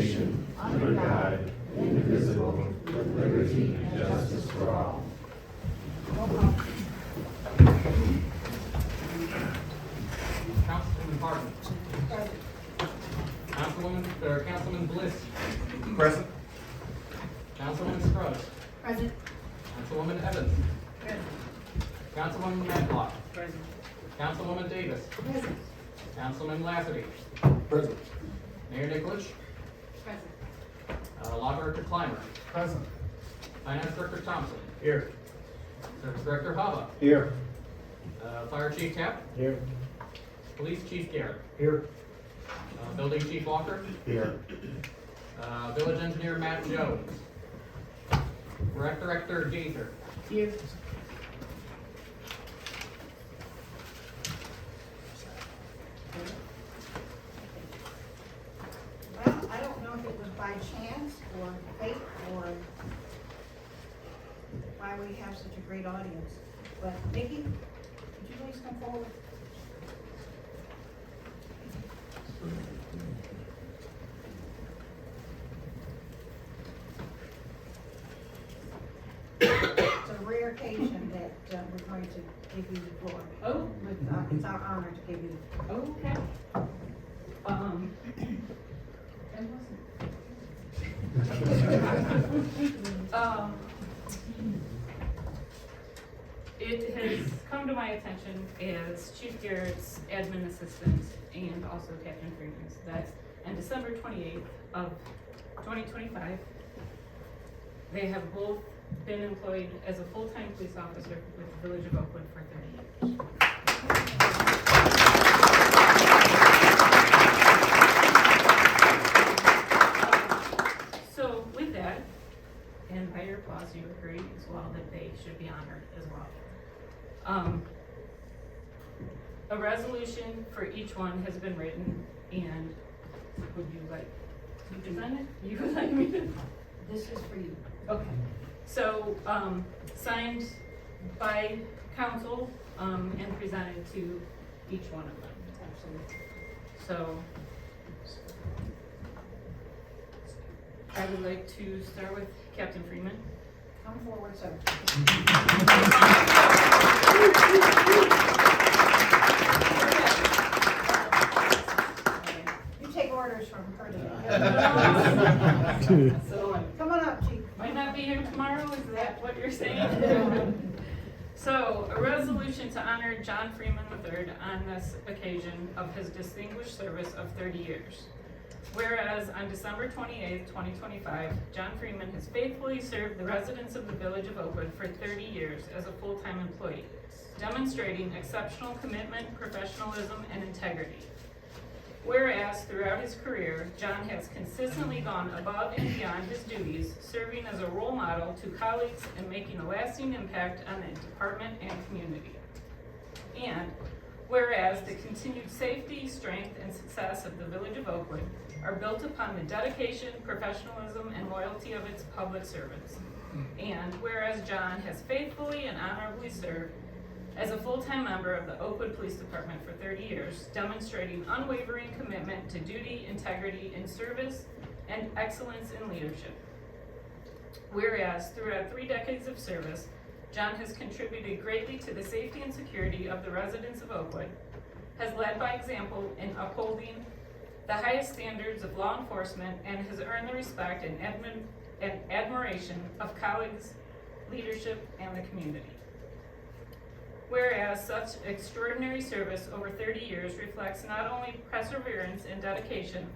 nation, under God, indivisible, with liberty and justice for all. Councilwoman Harden. Councilman Bliss. Present. Councilwoman Scruggs. Present. Councilwoman Evans. Present. Councilwoman Matlock. Present. Councilwoman Davis. Present. Councilman Lassity. Present. Mayor Nikolic. Present. Law Director Clymer. Present. Finance Director Thompson. Here. Service Director Hava. Here. Fire Chief Tapp. Here. Police Chief Garrett. Here. Building Chief Walker. Here. Village Engineer Matt Jones. Rec Director Gaither. Here. Well, I don't know if it was by chance or fate or why we have such a great audience, but Nikki, could you please come forward? It's a rare occasion that we're going to give you the floor. Oh, It's our honor to give you the floor. okay. It has come to my attention as Chief Garrett's admin assistant and also Captain Freeman's that on December 28th of 2025, they have both been employed as a full-time police officer with the Village of Oakwood for 30 years. So with that, and by your applause, you agree as well that they should be honored as well. A resolution for each one has been written, and would you like to present it? You would like me to? This is for you. Okay, so, signed by council, and presented to each one of them. Absolutely. So, I would like to start with Captain Freeman. Come forward, sir. You take orders from her today. So, Come on up, Chief. might not be here tomorrow, is that what you're saying? So, a resolution to honor John Freeman III on this occasion of his distinguished service of 30 years. Whereas on December 28th, 2025, John Freeman has faithfully served the residents of the Village of Oakwood for 30 years as a full-time employee, demonstrating exceptional commitment, professionalism, and integrity. Whereas throughout his career, John has consistently gone above and beyond his duties, serving as a role model to colleagues and making a lasting impact on the department and community. And whereas the continued safety, strength, and success of the Village of Oakwood are built upon the dedication, professionalism, and loyalty of its public servants. And whereas John has faithfully and honorably served as a full-time member of the Oakwood Police Department for 30 years, demonstrating unwavering commitment to duty, integrity, and service, and excellence in leadership. Whereas throughout 3 decades of service, John has contributed greatly to the safety and security of the residents of Oakwood, has led by example in upholding the highest standards of law enforcement, and has earned the respect and admiration of colleagues, leadership, and the community. Whereas such extraordinary service over 30 years reflects not only perseverance and dedication,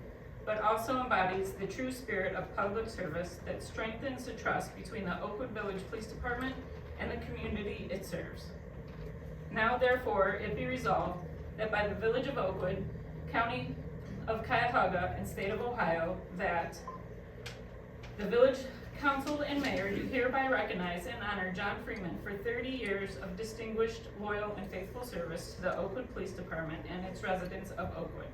but also embodies the true spirit of public service that strengthens the trust between the Oakwood Village Police Department and the community it serves. Now therefore, it be resolved that by the Village of Oakwood, County of Cuyahoga, and State of Ohio, that the Village Council and Mayor do hereby recognize and honor John Freeman for 30 years of distinguished, loyal, and faithful service to the Oakwood Police Department and its residents of Oakwood.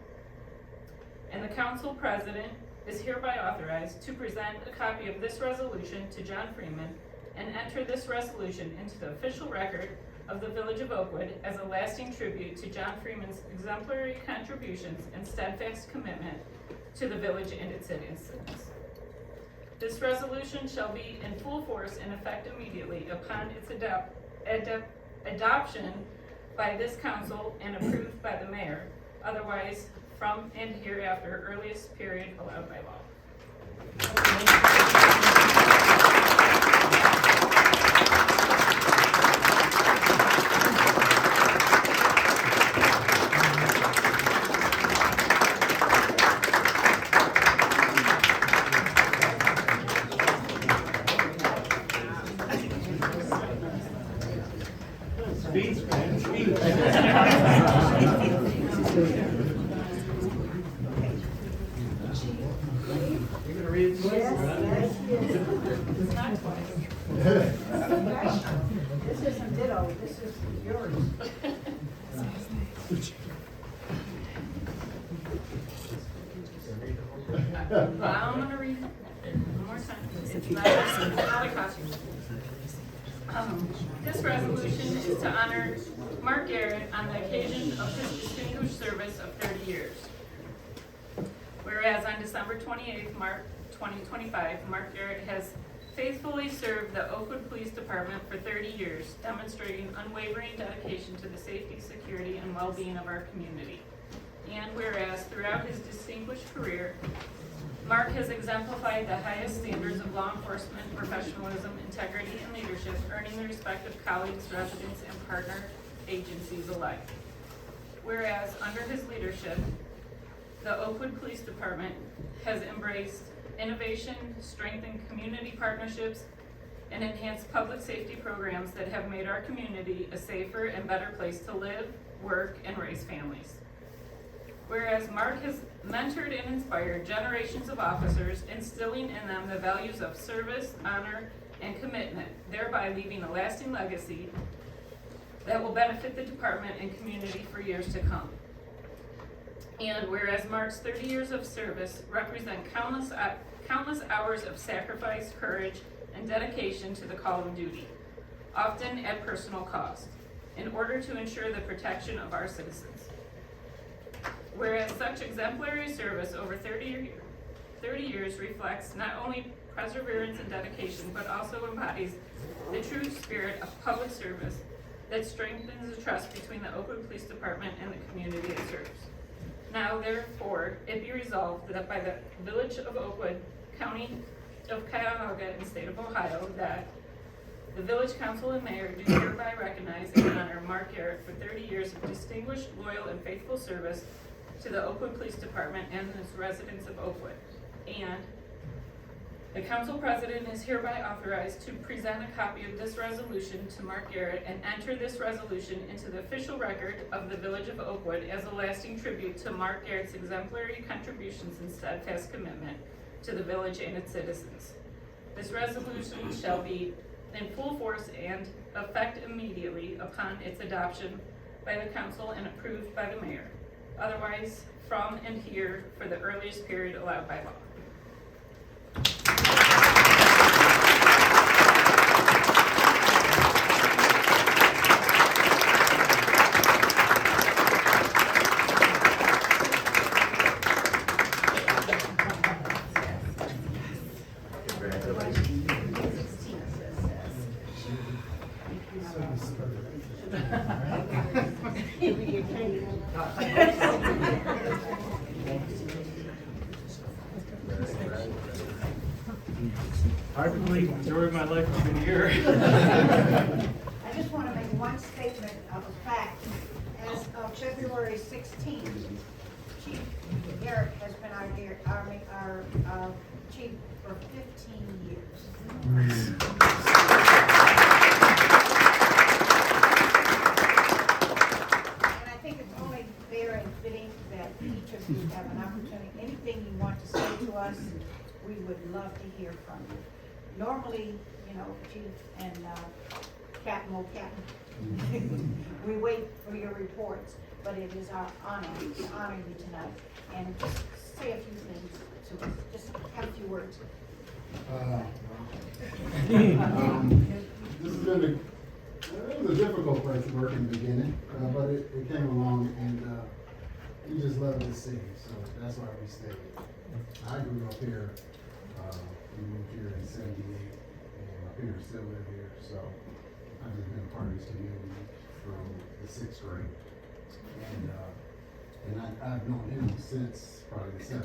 And the Council President is hereby authorized to present a copy of this resolution to John Freeman and enter this resolution into the official record of the Village of Oakwood as a lasting tribute to John Freeman's exemplary contributions and steadfast commitment to the village and its citizens. This resolution shall be in full force and effect immediately upon its adoption by this council and approved by the mayor, otherwise from and hereafter earliest period allowed by law. Speech, man, speech. You're gonna read it twice? Not twice. This isn't ditto, this is yours. I'm gonna read it one more time. It's not a costume. This resolution is to honor Mark Garrett on the occasion of his distinguished service of 30 years. Whereas on December 28th, 2025, Mark Garrett has faithfully served the Oakwood Police Department for 30 years, demonstrating unwavering dedication to the safety, security, and well-being of our community. And whereas throughout his distinguished career, Mark has exemplified the highest standards of law enforcement, professionalism, integrity, and leadership, earning the respect of colleagues, residents, and partner agencies alike. Whereas under his leadership, the Oakwood Police Department has embraced innovation, strengthened community partnerships, and enhanced public safety programs that have made our community a safer and better place to live, work, and raise families. Whereas Mark has mentored and inspired generations of officers, instilling in them the values of service, honor, and commitment, thereby leaving a lasting legacy that will benefit the department and community for years to come. And whereas Mark's 30 years of service represent countless hours of sacrifice, courage, and dedication to the call of duty, often at personal cost, in order to ensure the protection of our citizens. Whereas such exemplary service over 30 years reflects not only perseverance and dedication, but also embodies the true spirit of public service that strengthens the trust between the Oakwood Police Department and the community it serves. Now therefore, it be resolved that by the Village of Oakwood, County of Cuyahoga, and State of Ohio, that the Village Council and Mayor do hereby recognize and honor Mark Garrett for 30 years of distinguished, loyal, and faithful service to the Oakwood Police Department and its residents of Oakwood. And the council president is hereby authorized to present a copy of this resolution to Mark Garrett and enter this resolution into the official record of the Village of Oakwood as a lasting tribute to Mark Garrett's exemplary contributions and steadfast commitment to the village and its citizens. This resolution shall be in full force and effect immediately upon its adoption by the council and approved by the mayor, otherwise from and here for the earliest period allowed by law. Hard to believe the story of my life has been here. I just want to make one statement of a fact. As of February 16th, Chief Garrett has been our chief for 15 years. And I think it's only fair and fitting that each of you have an opportunity. Anything you want to say to us, we would love to hear from you. Normally, Chief and Captain, we wait for your reports, but it is our honor to honor you tonight. And just say a few things to us. Just have a few words. This has been it was a difficult place to work in the beginning, but it came along, and we just love this city, so that's why we stayed. I grew up here, we moved here in '78, and my parents still live here, so I've just been a part of this community from the 6th grade. And I've known him since probably the 7th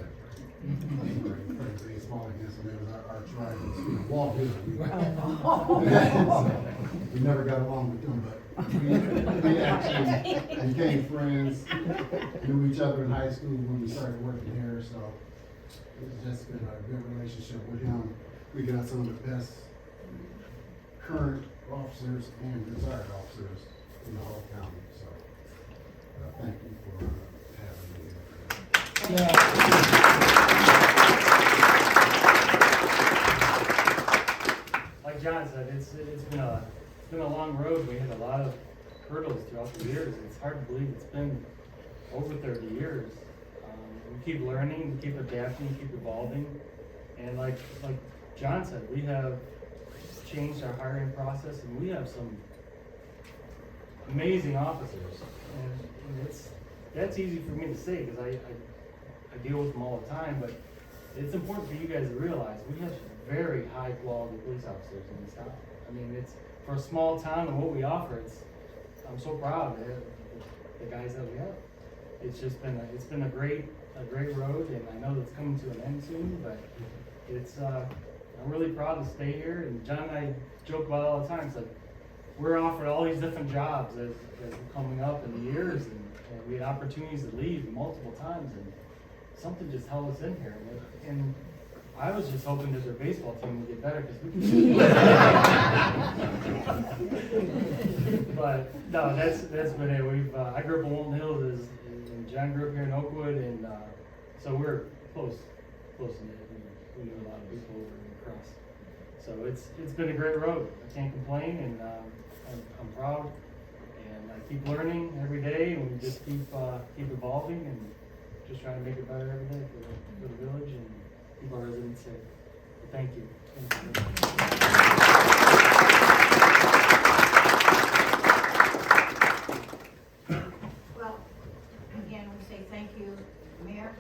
grade. Pretty small against him, it was our tribe, Wall Hill. We never got along with them, but we actually became friends, knew each other in high school when we started working here, so it's just been a good relationship with him. We got some of the best current officers and retired officers in the whole county, so thank you for having me here. Like John said, it's been a long road. We had a lot of hurdles throughout the years. It's hard to believe it's been over 30 years. We keep learning, we keep adapting, keep evolving, and like John said, we have changed our hiring process, and we have some amazing officers, and that's easy for me to say because I deal with them all the time, but it's important for you guys to realize we have very high quality police officers in this town. I mean, it's for a small town and what we offer. I'm so proud of the guys that we have. It's been a great road, and I know it's coming to an end soon, but I'm really proud to stay here. And John and I joke about it all the time. It's like we're offered all these different jobs as we're coming up in the years, and we had opportunities to leave multiple times, and something just held us in here. And I was just hoping that their baseball team would get better because we could. But no, that's been it. I grew up in Walton Hills, and John grew up here in Oakwood, and so we're close knit. We knew a lot of people over across. So it's been a great road. I can't complain, and I'm proud, and I keep learning every day, and we just keep evolving, and just trying to make it better every day for the village and keep our residents safe. So thank you. Well, again, we say thank you, Mayor.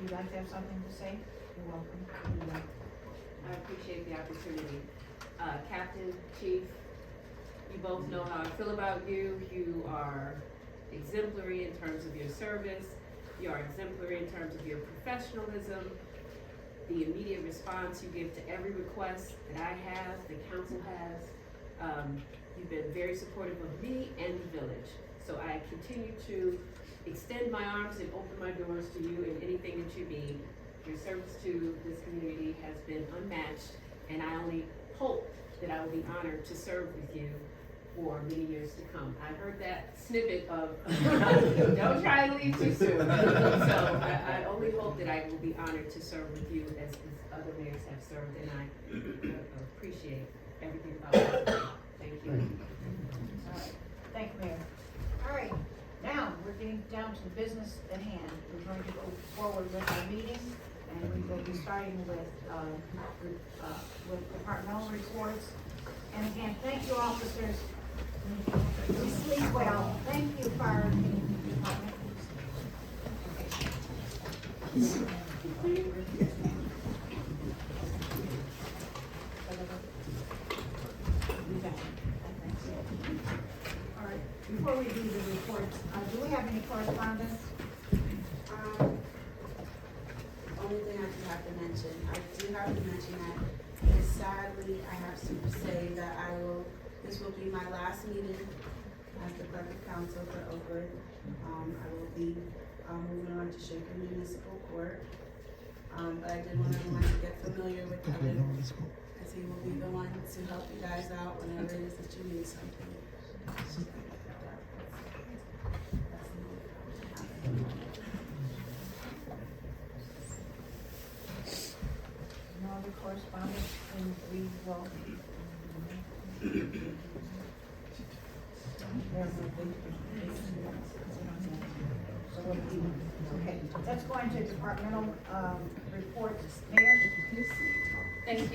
You'd like to have something to say? You're welcome. I appreciate the opportunity. Captain, Chief, you both know how I feel about you. You are exemplary in terms of your service. You are exemplary in terms of your professionalism, the immediate response you give to every request that I have, the council has. You've been very supportive of me and the village. So I continue to extend my arms and open my doors to you in anything that you need. Your service to this community has been unmatched, and I only hope that I will be honored to serve with you for many years to come. I heard that snippet of, don't try to leave too soon. So I only hope that I will be honored to serve with you as other mayors have served, and I appreciate everything about it. Thank you. All right. Thank you, Mayor. All right, now we're getting down to the business at hand. We're going to go forward with our meeting, and we will be starting with departmental reports. And again, thank you, officers. You sleep well. Thank you, fire department. All right, before we do the reports, do we have any correspondence? Only thing I do have to mention, that is sadly, I have to say that this will be my last meeting as the clerk of council for Oakwood. I will be moving on to Shaker Municipal Court. But I did want everyone to get familiar with Kevin, as he will be the one to help you guys out whenever it is that you need something. No other correspondence, and we will. Okay, let's go into departmental reports. Mayor? Thank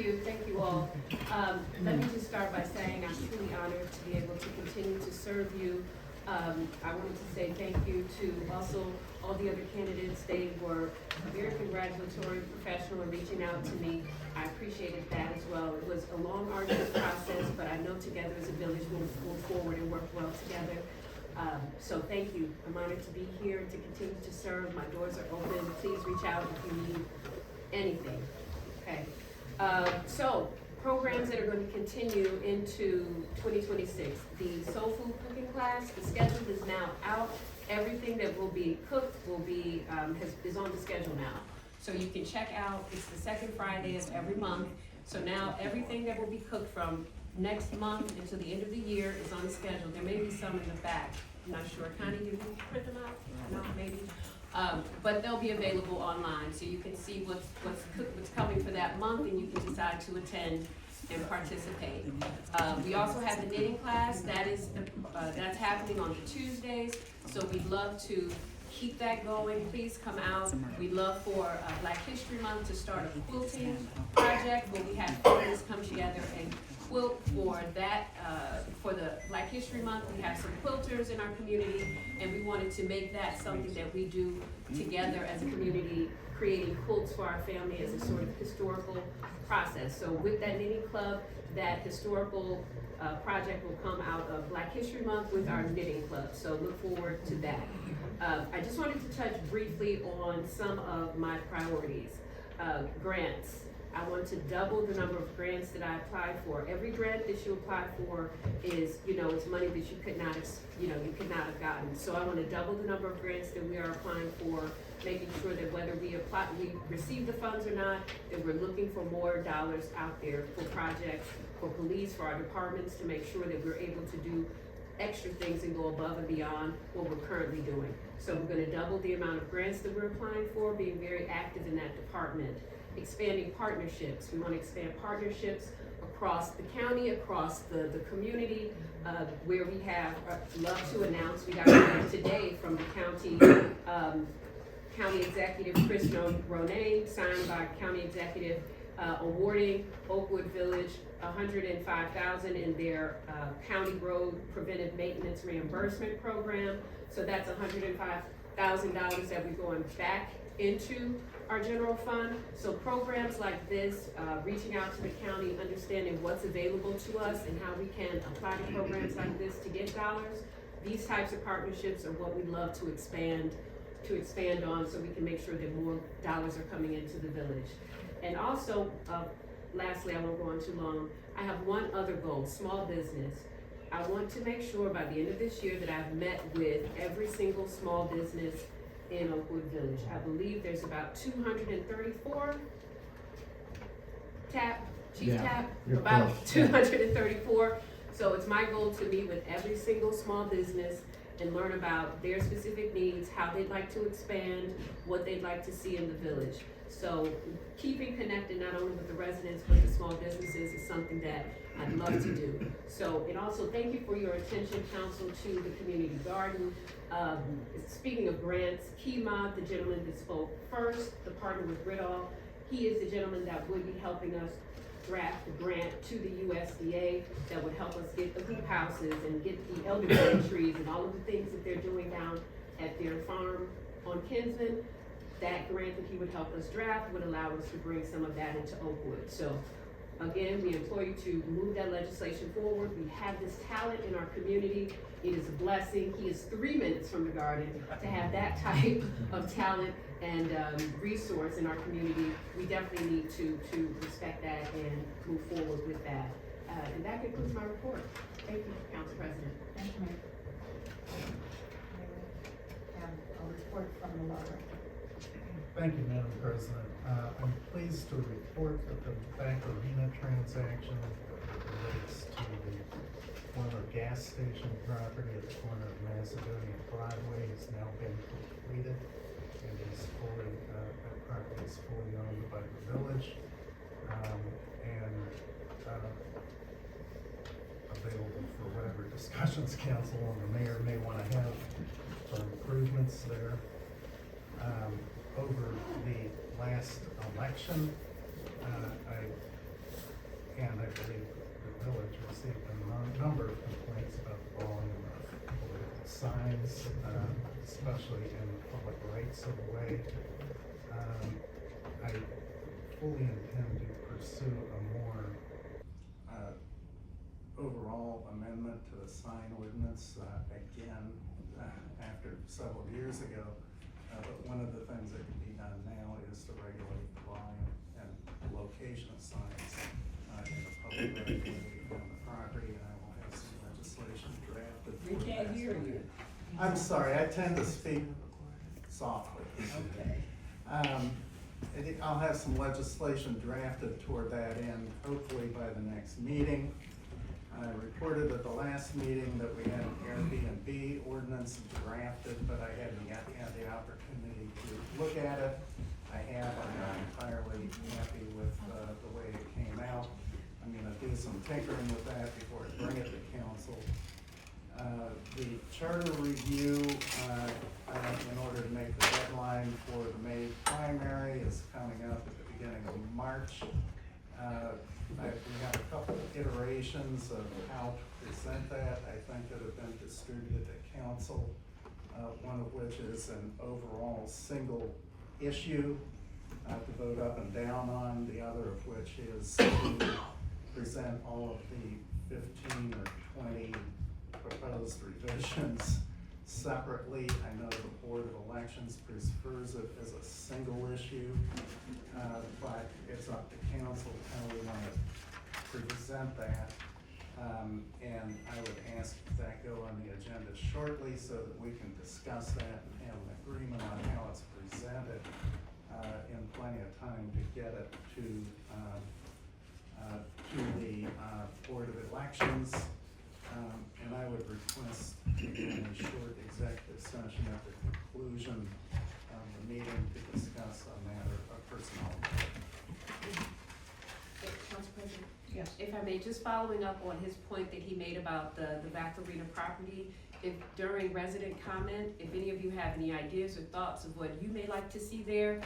you all. Let me just start by saying I'm truly honored to be able to continue to serve you I wanted to say thank you to also all the other candidates. They were very congratulatory, professional, in reaching out to me. I appreciated that as well. It was a long, arduous process, but I know together as a village we'll move forward and work well together. So thank you. I'm honored to be here and to continue to serve. My doors are open. Please reach out if you need anything. Okay. So programs that are going to continue into 2026. The soul food cooking class, the schedule is now out. Everything that will be cooked will be, is on the schedule now. So you can check out, it's the second Friday of every month. So now everything that will be cooked from next month until the end of the year is on the schedule. There may be some in the back, I'm not sure. Connie, did you print them out? No, maybe. But they'll be available online, so you can see what's coming for that month, and you can decide to attend and participate. We also have the knitting class, that's happening on the Tuesdays, so we'd love to keep that going. Please come out. We'd love for Black History Month to start a quilting project where we have families come together and quilt for that. For the Black History Month, we have some quilters in our community, and we wanted to make that something that we do together as a community, creating quilts for our family as a sort of historical process. So with that knitting club, that historical project will come out of Black History Month with our knitting club. So look forward to that. I just wanted to touch briefly on some of my priorities. Grants. I want to double the number of grants that I applied for. Every grant that you apply for is, it's money that you could not have gotten. So I want to double the number of grants that we are applying for, making sure that whether we receive the funds or not, that we're looking for more dollars out there for projects, for police, for our departments, to make sure that we're able to do extra things and go above and beyond what we're currently doing. So we're going to double the amount of grants that we're applying for, being very active in that department. Expanding partnerships. We want to expand partnerships across the county, across the community, where we have, love to announce, we got a letter today from the county executive, Chris Ronay, signed by county executive, awarding Oakwood Village $105,000 in their county road preventive maintenance reimbursement program. So that's $105,000 that we're going back into our general fund. So programs like this, reaching out to the county, understanding what's available to us and how we can apply to programs like this to get dollars. These types of partnerships are what we'd love to expand on, so we can make sure that more dollars are coming into the village. And also, lastly, I won't go on too long, I have one other goal, small business. I want to make sure by the end of this year that I've met with every single small business in Oakwood Village. I believe there's about 234 tap, about close. 234. So it's my goal to meet with every single small business and learn about their specific needs, how they'd like to expand, what they'd like to see in the village. So keeping connected not only with the residents but the small businesses is something that I'd love to do. So, and also thank you for your attention, council, to the community garden. Speaking of grants, Kima, the gentleman that spoke first, the partner with Riddall, he is the gentleman that would be helping us draft the grant to the USDA that would help us get the hoop houses and get the elderberry trees and all of the things that they're doing down at their farm on Kinsman. That grant that he would help us draft would allow us to bring some of that into Oakwood. So again, we implore you to move that legislation forward. We have this talent in our community. It is a blessing. He is 3 minutes from the garden. To have that type of talent and resource in our community, we definitely need to respect that and move forward with that. And that concludes my report. Thank you, Council President. Thank you, Mayor. Have a report from the lawyer. Thank you, Madam President. I'm pleased to report that the Bank Arena transaction relates to the former gas station property at the corner of Macedonia Broadway has now been completed and is fully, that property is fully owned by the village and available for whatever discussions council and the mayor may want to have for improvements there. Over the last election, I believe the village received a number of complaints about the volume of political signs, especially in public rights of way. I fully intend to pursue a more overall amendment to the sign ordinance, again, after several years ago. But one of the things that can be done now is to regulate the volume and location of signs in the public right of way on the property, and I will have some legislation drafted. We can't hear you. I'm sorry, I tend to speak softly. Okay. I'll have some legislation drafted toward that end, hopefully by the next meeting. I reported at the last meeting that we had an Airbnb ordinance drafted, but I hadn't yet had the opportunity to look at it. I have, I'm not entirely happy with the way it came out. I'm gonna do some tinkering with that before I bring it to council. The charter review, in order to make the deadline for the May primary, is coming up at the beginning of March. We have a couple of iterations of how to present that, I think, that have been distributed to council. One of which is an overall single issue to vote up and down on, the other of which is to present all of the 15 or 20 proposed revisions separately. I know the Board of Elections prefers it as a single issue, but it's up to council how we want to present that. And I would ask that go on the agenda shortly so that we can discuss that and have an agreement on how it's presented in plenty of time to get it to the Board of Elections. And I would request again a short executive session at the conclusion of the meeting to discuss a matter of personnel. Council President? Yes. If I may, just following up on his point that he made about the Vac Arena property, if during resident comment, if any of you have any ideas or thoughts of what you may like to see there,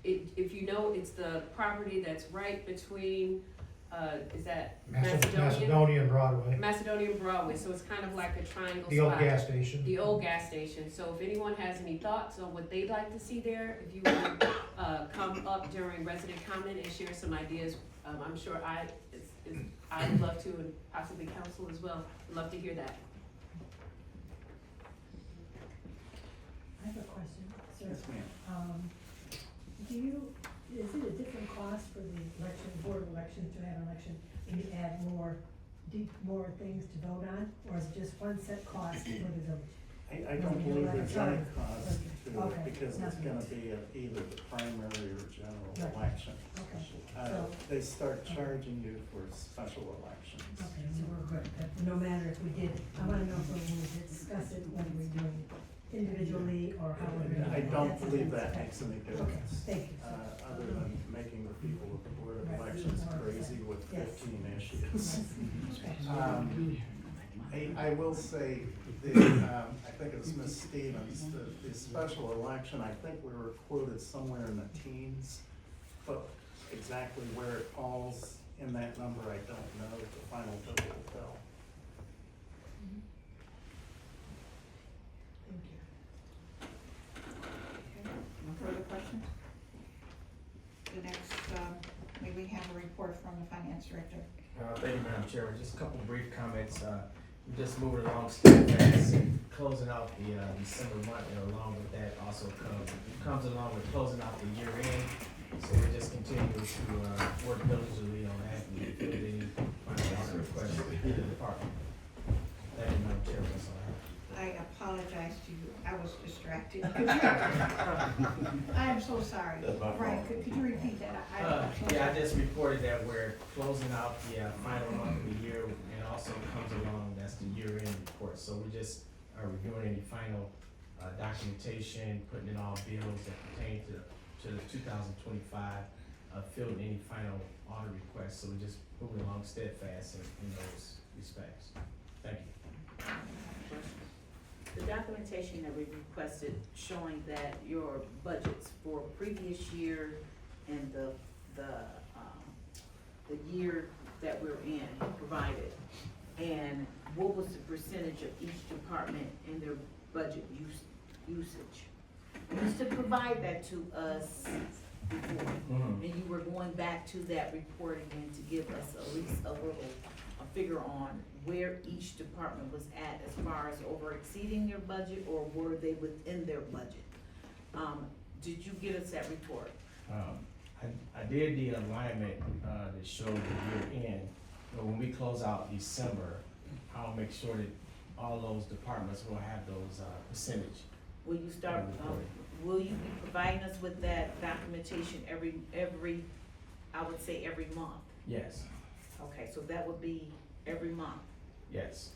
if you know it's the property that's right between, is that Macedonian Broadway, Macedonian Broadway, so it's kind of like a triangle the old spot. gas station. The old gas station, so if anyone has any thoughts on what they'd like to see there, if you would, come up during resident comment and share some ideas, I'm sure I'd love to, and possibly council as well, would love to hear that. I have a question, sir. Yes, ma'am. Is it a different cost for the election, Board of Elections to have an election, and you add more things to vote on, or is it just one set cost for the village? I don't believe there's any cost to it Okay. because it's gonna be at either the primary or general Right. election. Okay, They start charging you for special elections. okay, so we're good, but no matter if we did, I wanna know if we need to discuss it, whether we're doing individually or how we're doing it. I don't That's- believe that okay. makes any Okay, difference. thank you. Other than making the people of the Board of Right. Elections crazy with Yes. 15 issues. Yes. Okay. I will say, I think it was Ms. Stevens, the special election, I think we were quoted somewhere in the teens, but exactly where it falls in that number, I don't know, the final bill will tell. Thank you. Okay, no further questions? The next, may we have a report from the finance director? Thank you, Madam Chairman. Just a couple brief comments. We're just moving along steadfast and closing out the December month, and along with that also comes along with closing out the year end. So we just continue to work diligently on that and fill any final audit requests in the department. Thank you, Madam Chairman. That's all I have. I apologize to you, I was distracted. I am so sorry. That's my fault. Right, could you repeat that? I'm so Yeah, I sorry. just reported that we're closing out the final month of the year, and also comes along, that's the year-end report. So we just are reviewing any final documentation, putting in all bills that pertain to the 2025, filling any final audit requests. So we're just moving along steadfast in those respects. Thank you. The documentation that we requested showing that your budgets for previous year and the year that we're in provided. And what was the percentage of each department in their budget usage? You used to provide that to us before, Mhm. and you were going back to that report again to give us at least a figure on where each department was at as far as over exceeding their budget, or were they within their budget? Did you get us that report? I did the alignment, that showed the year end, but when we close out December, I'll make sure that all those departments will have those, percentage. Will you start, Reporting. will you be providing us with that documentation every, I would say every month? Yes, Okay, so that would be every month. yes.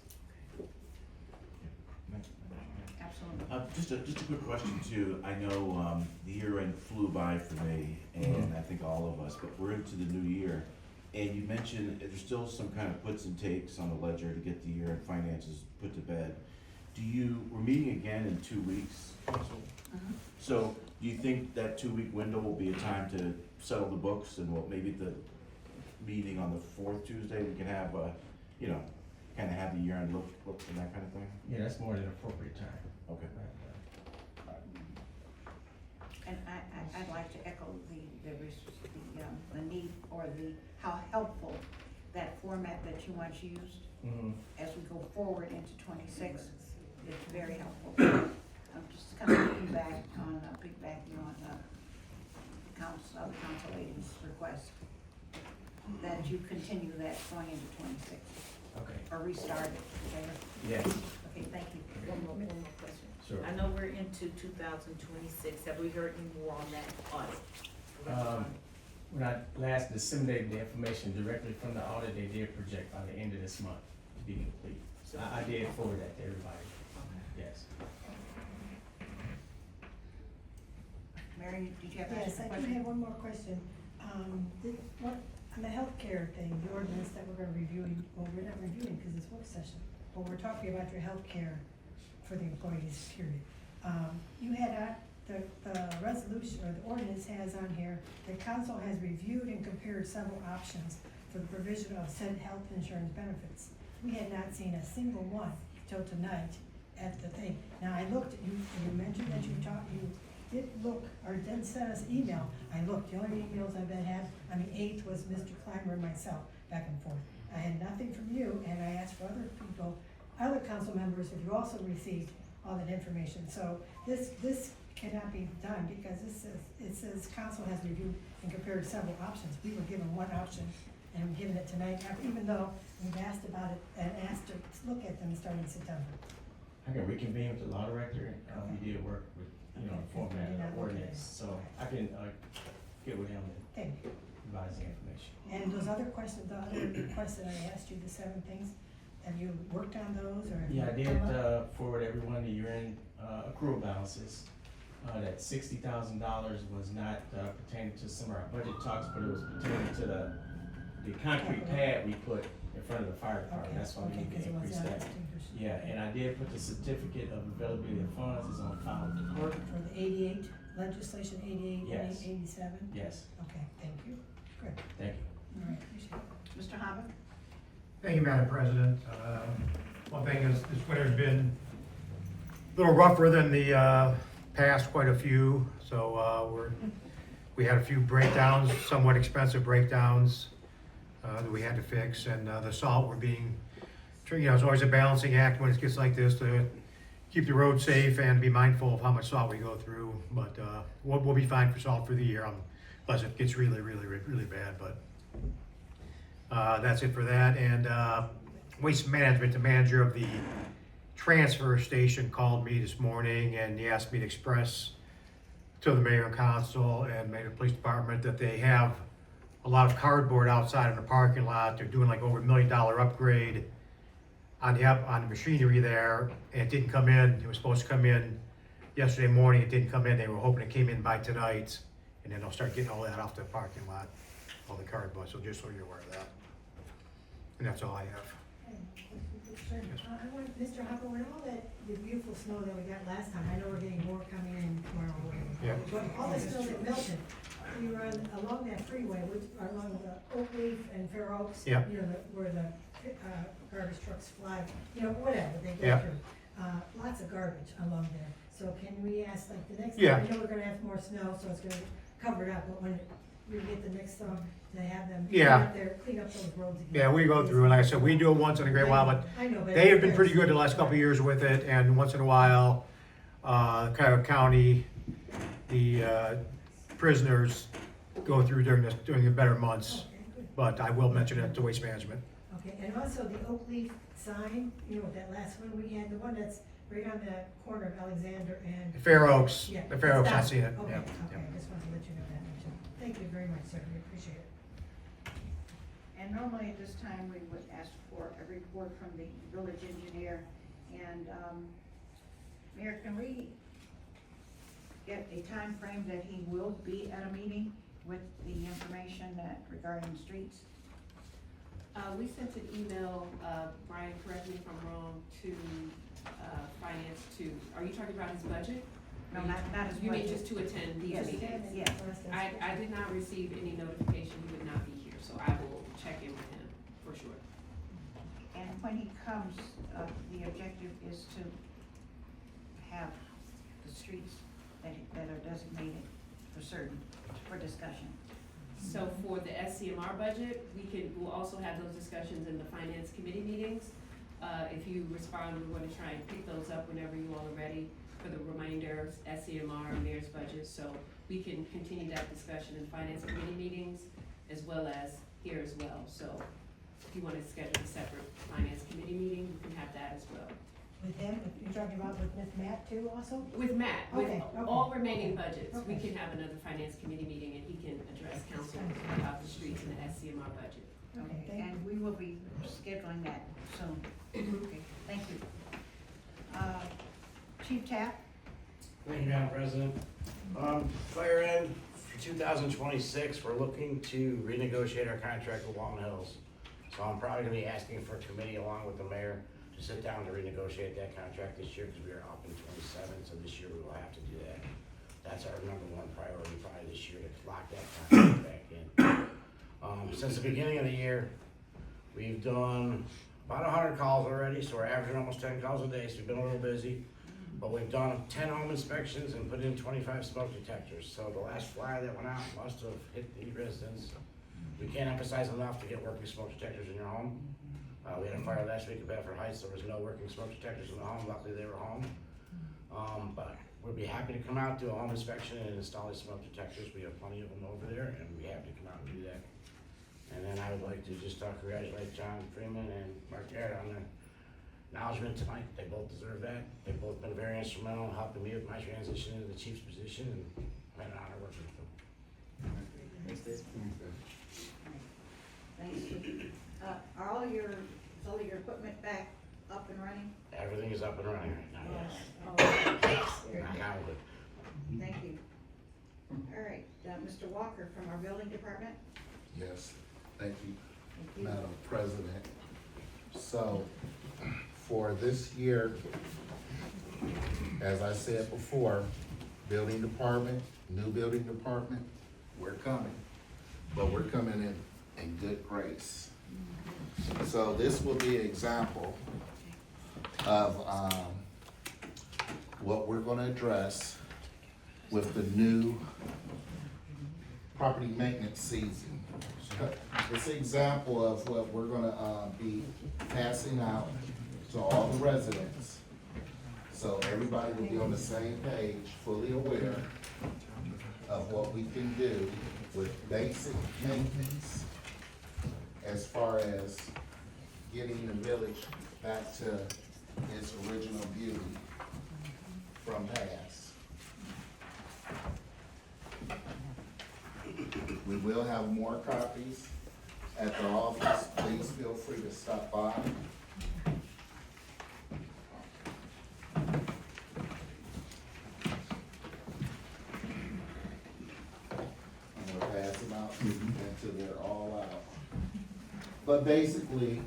Absolutely. Just a quick question too. I know, the year end flew by for me and I think all of us, but we're into the new year. And you mentioned there's still some kind of puts and takes on the ledger to get the year end finances put to bed. We're meeting again in 2 weeks. So do you think that 2 week window will be a time to settle the books, and maybe the meeting on the 4th Tuesday, we can have, kind of have the year end look and that kind of thing? Yeah, that's more than appropriate time. Okay. And I'd like to echo the need, or how helpful that format that you once used Mhm. as we go forward into 26. It's very helpful. I'm just kind of piggybacking on other council ladies' request that you continue that going into 26, Okay, or restart it, whatever. yes, Okay, thank you. One more question. sure. I know we're into 2026. Have we heard any more on that audit? When I last disseminated the information directly from the audit, they did project by the end of this month to be complete. So I did forward that to everybody, yes. Mary, did you have a Yes, I do question? have one more question. On the healthcare thing, the ordinance that we're gonna review, well, we're not reviewing because it's work session, but we're talking about your healthcare for the employees, period. You had, the resolution, or the ordinance has on here, the council has reviewed and compared several options for the provision of said health insurance benefits. We had not seen a single one till tonight at the thing. Now, I looked, you mentioned that you did look, or did send us email. I looked, the only emails I've had on the 8th was Mr. Clymer and myself, back and forth. I had nothing from you, and I asked for other people, other council members, if you also received all that information. So this cannot be done, because it says council has reviewed and compared several options. We were given one option, and we're giving it tonight, even though we've asked about it, and asked to look at them starting in September. I can reconvene with the law director, we did work with, Okay. format Yeah, of ordinance, so I can, get with him and Thank you. revise the information. And those other questions, the other requests that I asked you, the 7 things, have you worked on those, or? have Yeah, I you did, come up? forward everyone the year-end, accrual balances. That $60,000 was not, pertaining to some of our budget talks, but it was pertaining to the concrete pad we put in front of the fire department, that's why we need to 'cause it was increase not that. extinguished. Yeah, and I did put the certificate of availability of funds is on file with the clerk. For the 88, legislation 88, Yes. 87? Yes, Okay, thank you. Good, thank you. all right, appreciate it. Mr. Hava? Thank you, Madam President. One thing is, this winter's been a little rougher than the past, quite a few. So we had a few breakdowns, somewhat expensive breakdowns that we had to fix, and the salt we're being, it's always a balancing act when it gets like this to keep the road safe and be mindful of how much salt we go through. But we'll be fine for salt for the year, unless it gets really, really, really bad. But that's it for that. And Waste Management, the manager of the transfer station, called me this morning and he asked me to express to the mayor and council and maybe the police department that they have a lot of cardboard outside in the parking lot. They're doing like over $1 million upgrade on the machinery there, and it didn't come in. It was supposed to come in yesterday morning. It didn't come in. They were hoping it came in by tonight, and then they'll start getting all that off the parking lot, all the cardboard. So just so you're aware of that. And that's all I have. I want, Mr. Hopper, when all the beautiful snow that we got last time, I know we're getting more coming in tomorrow. Yeah. But all the snow that melted, we were along that freeway, along the Oak Leaf and Fair Oaks. Yeah. Where the garbage trucks fly, you know, whatever they go Yeah. through. Lots of garbage along there, so can we ask like the next Yeah. time, I know we're gonna have more snow, so it's gonna cover it up, but when we get the next snow, to have them Yeah. clean up those roads again. Yeah, we go through, and like I said, we do it once in a great while, but I know, but they have been it's- pretty good the last couple of years with it, and once in a while, Cuyahoga County, the prisoners go through during the better months, Okay, good. but I will mention it to Waste Management. Okay, and also the oak leaf sign, you know, that last one we had, the one that's right on the corner of Alexander and. Fair Oaks, Yeah, the Fair Oaks, it's I've that- seen it, Okay, yeah, okay, yeah. I just wanted to let you know that, too. Thank you very much, sir, we appreciate it. And normally at this time, we would ask for a report from the village engineer. And, Mayor, can we get a time frame that he will be at a meeting with the information that regarding streets? We sent an email, Brian, correct me if I'm wrong, to, finance are you talking about his budget? No, not his You mean budget. just to attend these Yes. meetings? Yes. I did not receive any notification he would not be here, so I will check in with him for sure. And when he comes, the objective is to have the streets that are designated for certain, for discussion. So for the SCMR budget, we'll also have those discussions in the finance committee meetings. If you respond, we're gonna try and pick those up whenever you all are ready for the remainder SCMR and mayor's budget, so we can continue that discussion in finance committee meetings as well as here as well. So if you wanna schedule a separate finance committee meeting, you can have that as well. With him, you're talking about with Matt too also? With Matt, with Okay, okay. all remaining budgets, we Okay. can have another finance committee meeting and he can address council about the streets and the SCMR budget. Okay, thank you. And we will be scheduling that soon. Okay, thank you. Chief Tapp? Thank you, Madam President. Fire end for 2026, we're looking to renegotiate our contract with Walnut Hills. So I'm probably gonna be asking for a committee along with the mayor to sit down to renegotiate that contract this year, because we are up in 27, so this year we will have to do that. That's our number one priority probably this year, to lock that contract back in. Since the beginning of the year, we've done about 100 calls already, so we're averaging almost 10 calls a day, so we've been a little busy. But we've done 10 home inspections and put in 25 smoke detectors. So the last flyer that went out must have hit the residents. We can't emphasize enough to get working smoke detectors in your home. We had a fire last week at Bedford Heights. There was no working smoke detectors in the home. Luckily, they were home. But we'd be happy to come out, do a home inspection and install these smoke detectors. We have plenty of them over there, and we'd be happy to come out and do that. And then I would like to just congratulate John Freeman and Mark Garrett on their acknowledgement tonight. They both deserve that. They've both been very instrumental in helping me with my transition into the chief's position, and I've had an honor working with them. Thanks, Chief. Are all your equipment back up and running? Everything is up and running right now, yes. Oh, very Knock good. on wood. Thank you. All right, Mr. Walker from our building department? Yes, thank you, Thank you. Madam President. So, for this year, as I said before, building department, new building department, we're coming. But we're coming in good grace. So this will be an example of, what we're gonna address with the new property maintenance season. It's an example of what we're gonna, be passing out to all the residents. So everybody will be on the same page, fully aware of what we can do with basic maintenance as far as getting the village back to its original beauty from past. We will have more copies at the office. Please feel free to stop by. I'm gonna pass them out until they're all out. But basically,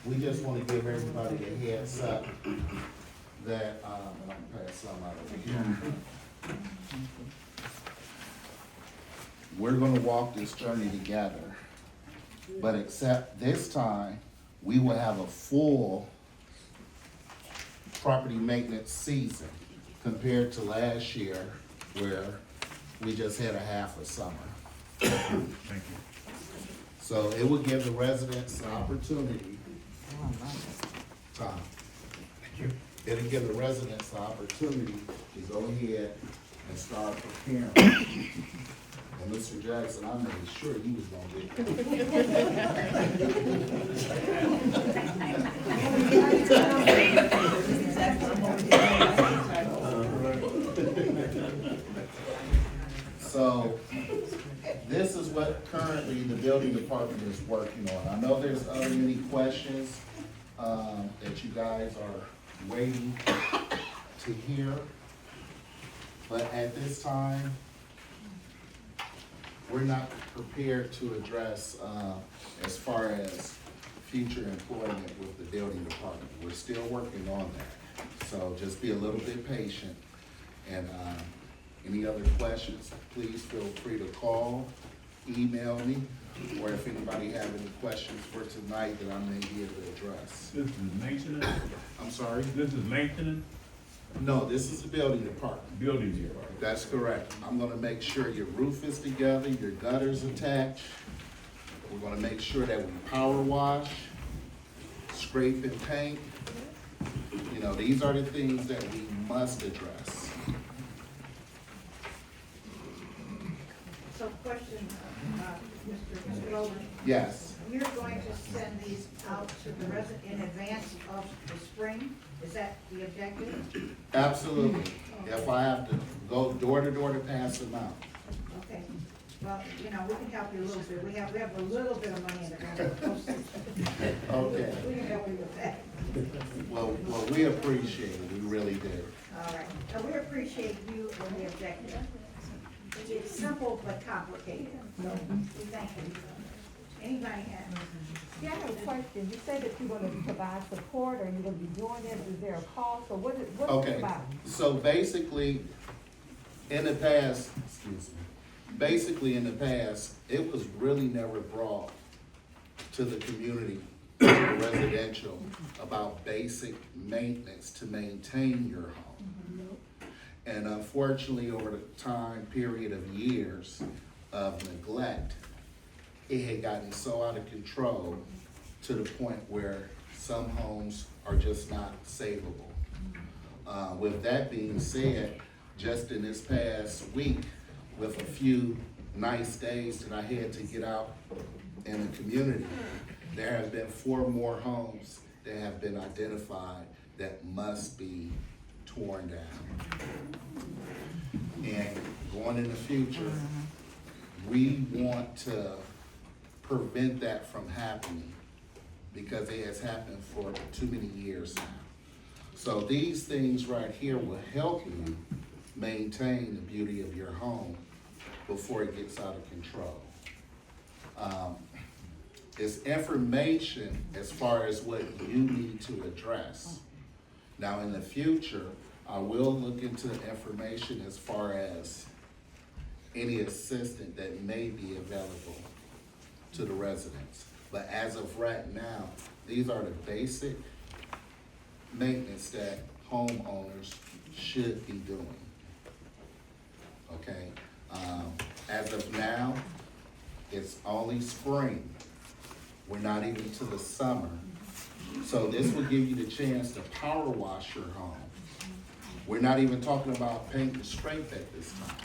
we just wanna give everybody a heads up that, and I'm gonna pass some out over here. We're gonna walk this journey together, but except this time, we will have a full property maintenance season compared to last year where we just had a half a summer. Thank you. So it will give the residents the opportunity. Tom. It'll give the residents the opportunity to go ahead and start preparing. And Mr. Jackson, I made sure he was gonna get. So, this is what currently the building department is working on. I know there's many questions, that you guys are waiting to hear. But at this time, we're not prepared to address, as far as future employment with the building department. We're still working on that. So just be a little bit patient. And, any other questions, please feel free to call, email me, or if anybody have any questions for tonight that I may be able to address. This is maintenance? I'm sorry? This is maintenance? No, this is the building department. Building department. That's correct. I'm gonna make sure your roof is together, your gutters attached. We're gonna make sure that we power wash, scrape and paint. You know, these are the things that we must address. So question, Mr. Rowland, Yes, you're going to send these out to the resident in advance of the spring? Is that the objective? absolutely. If I have to go door to door to pass them out. Okay, well, you know, we can help you a little bit. We have a little bit of money in the ground. Okay. We can help you with that. Well, we appreciate it. We really do. All right, so we appreciate you and the objective. It's simple but complicated. So we thank you. Anybody have? Yeah, I have a question. You said that you're gonna provide support, or you're gonna be doing this, is there a cost, or what is it Okay, about? so basically, in the past, in the past, it was really never brought to the community, to the residential, about basic maintenance to maintain your home. And unfortunately, over the time period of years of neglect, it had gotten so out of control to the point where some homes are just not savable. With that being said, just in this past week, with a few nice days that I had to get out in the community, there have been 4 more homes that have been identified that must be torn down. And going in the future, we want to prevent that from happening because it has happened for too many years now. So these things right here will help you maintain the beauty of your home before it gets out of control. It's information as far as what you need to address. Now in the future, I will look into the information as far as any assistance that may be available to the residents. But as of right now, these are the basic maintenance that homeowners should be doing. Okay, as of now, it's only spring. We're not even to the summer. So this will give you the chance to power wash your home. We're not even talking about paint and scrape at this time.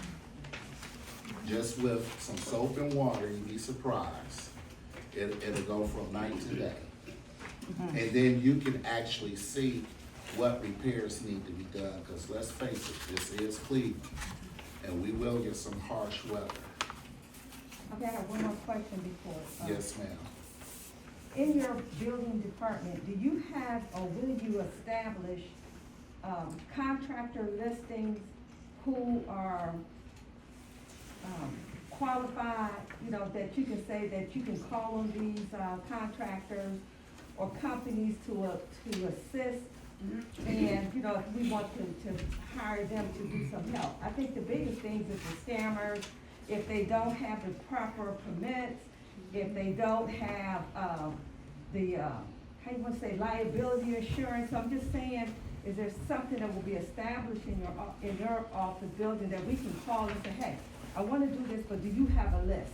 Just with some soap and water, you'd be surprised. It'll go from night to day. And then you can actually see what repairs need to be done, because let's face it, this is Cleveland, and we will get some harsh weather. Okay, I have one more question before. Yes, ma'am. In your building department, do you have, or will you establish, contractor listings who are, qualified, you know, that you can say that you can call on these, contractors or companies to assist? And, you know, if we want to hire them to do some help. I think the biggest things is the scammers, if they don't have the proper permits, if they don't have, the how you wanna say, liability insurance. So I'm just saying, is there something that will be established in your office building that we can call and say, hey, I wanna do this, but do you have a list?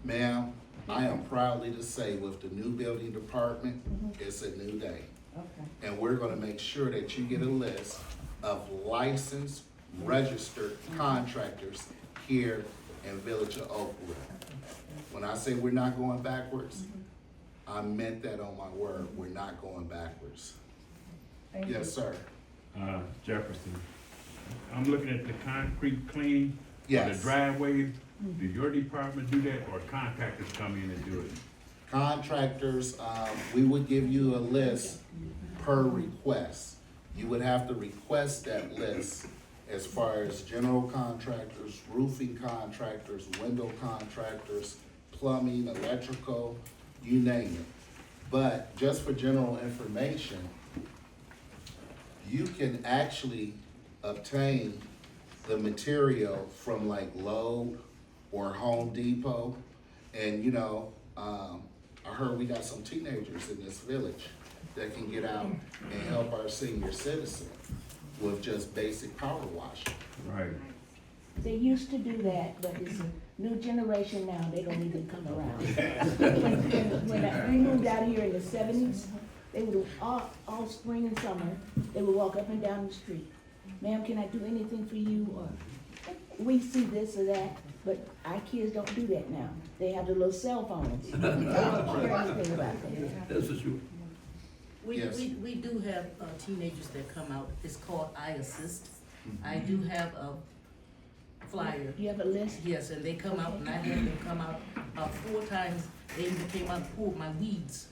Ma'am, I am proudly to say with the new building department, it's a new day. Okay. And we're gonna make sure that you get a list of licensed, registered contractors here in Village of Oakwood. When I say we're not going backwards, I meant that on my word, we're not going backwards. Thank you. Yes, sir. Jefferson, I'm looking at the concrete cleaning for the Yes. driveway. Do your department do that, or contractors come in and do it? Contractors, we would give you a list per request. You would have to request that list as far as general contractors, roofing contractors, window contractors, plumbing, electrical, you name it. But just for general information, you can actually obtain the material from like Lowe's or Home Depot. And you know, I heard we got some teenagers in this village that can get out and help our senior citizen with just basic power washing. Right. They used to do that, but it's a new generation now, they don't even come around. When we moved out here in the 70s, they would, all spring and summer, they would walk up and down the street. Ma'am, can I do anything for you? Or we see this or that, but our kids don't do that now. They have the little cell phones. They don't care anything about that. That's for sure. Yes. We do have teenagers that come out, it's called I Assist. I do have a flyer. You have a list? Yes, and they come out, and I had them come out 4 times, they even came out and pulled my weeds.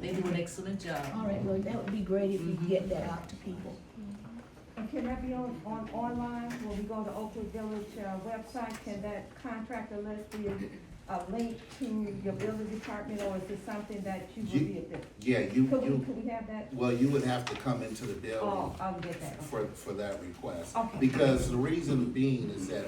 They do an excellent job. All right, well, that would be great if you get that out to people. And can that be on online, when we go to Oakwood Village, website, can that contractor list be a link to your building department, or is it something that you will be at this? Yeah, Could we have that? well, you would have to come into the building Oh, I'll get that. for that request. Okay. Because the reason being is that,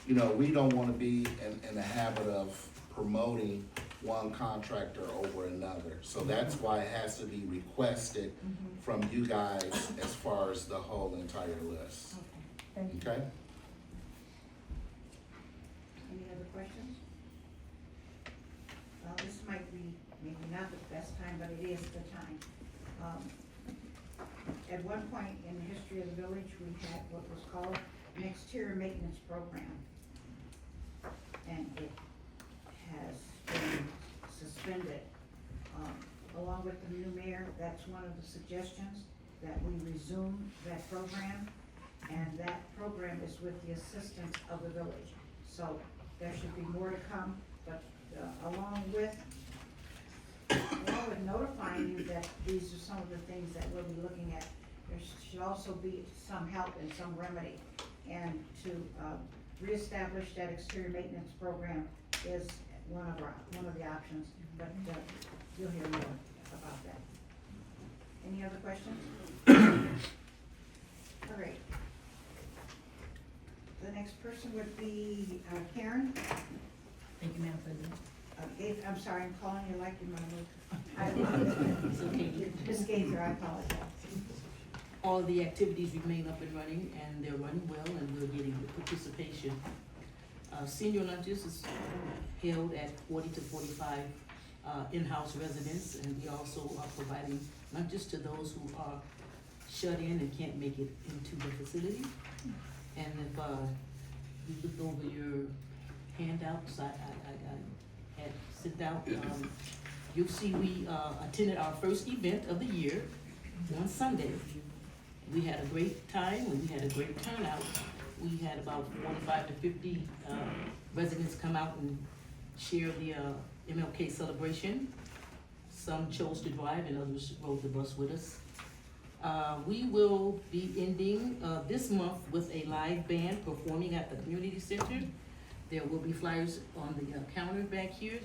you know, we don't wanna be in the habit of promoting one contractor over another. So that's why it has to be requested from you guys as far as the whole entire list. Thank you. Okay? Any other questions? Well, this might be maybe not the best time, but it is the time. At one point in the history of the village, we had what was called an exterior maintenance program. And it has been suspended. Along with the new mayor, that's one of the suggestions, that we resume that program. And that program is with the assistance of the village. So there should be more to come, but along with notifying you that these are some of the things that we'll be looking at, there should also be some help and some remedy. And to reestablish that exterior maintenance program is one of the options, but you'll hear more about that. Any other questions? All right. The next person would be Karen. Thank you, Madam President. I'm sorry, I'm calling you like you're my mother. It's okay. Ms. Gaither, I apologize. All the activities remain up and running, and they're running well, and we're getting good participation. Senior lunches is held at 40 to 45 in-house residents, and we also are providing lunches to those who are shut in and can't make it into the facility. And if you look over your handouts, I had sent out, you'll see we attended our first event of the year on Sunday. We had a great time, and we had a great turnout. We had about 45 to 50 residents come out and share the MLK celebration. Some chose to drive and others rode the bus with us. We will be ending this month with a live band performing at the community center. There will be flyers on the counter back here,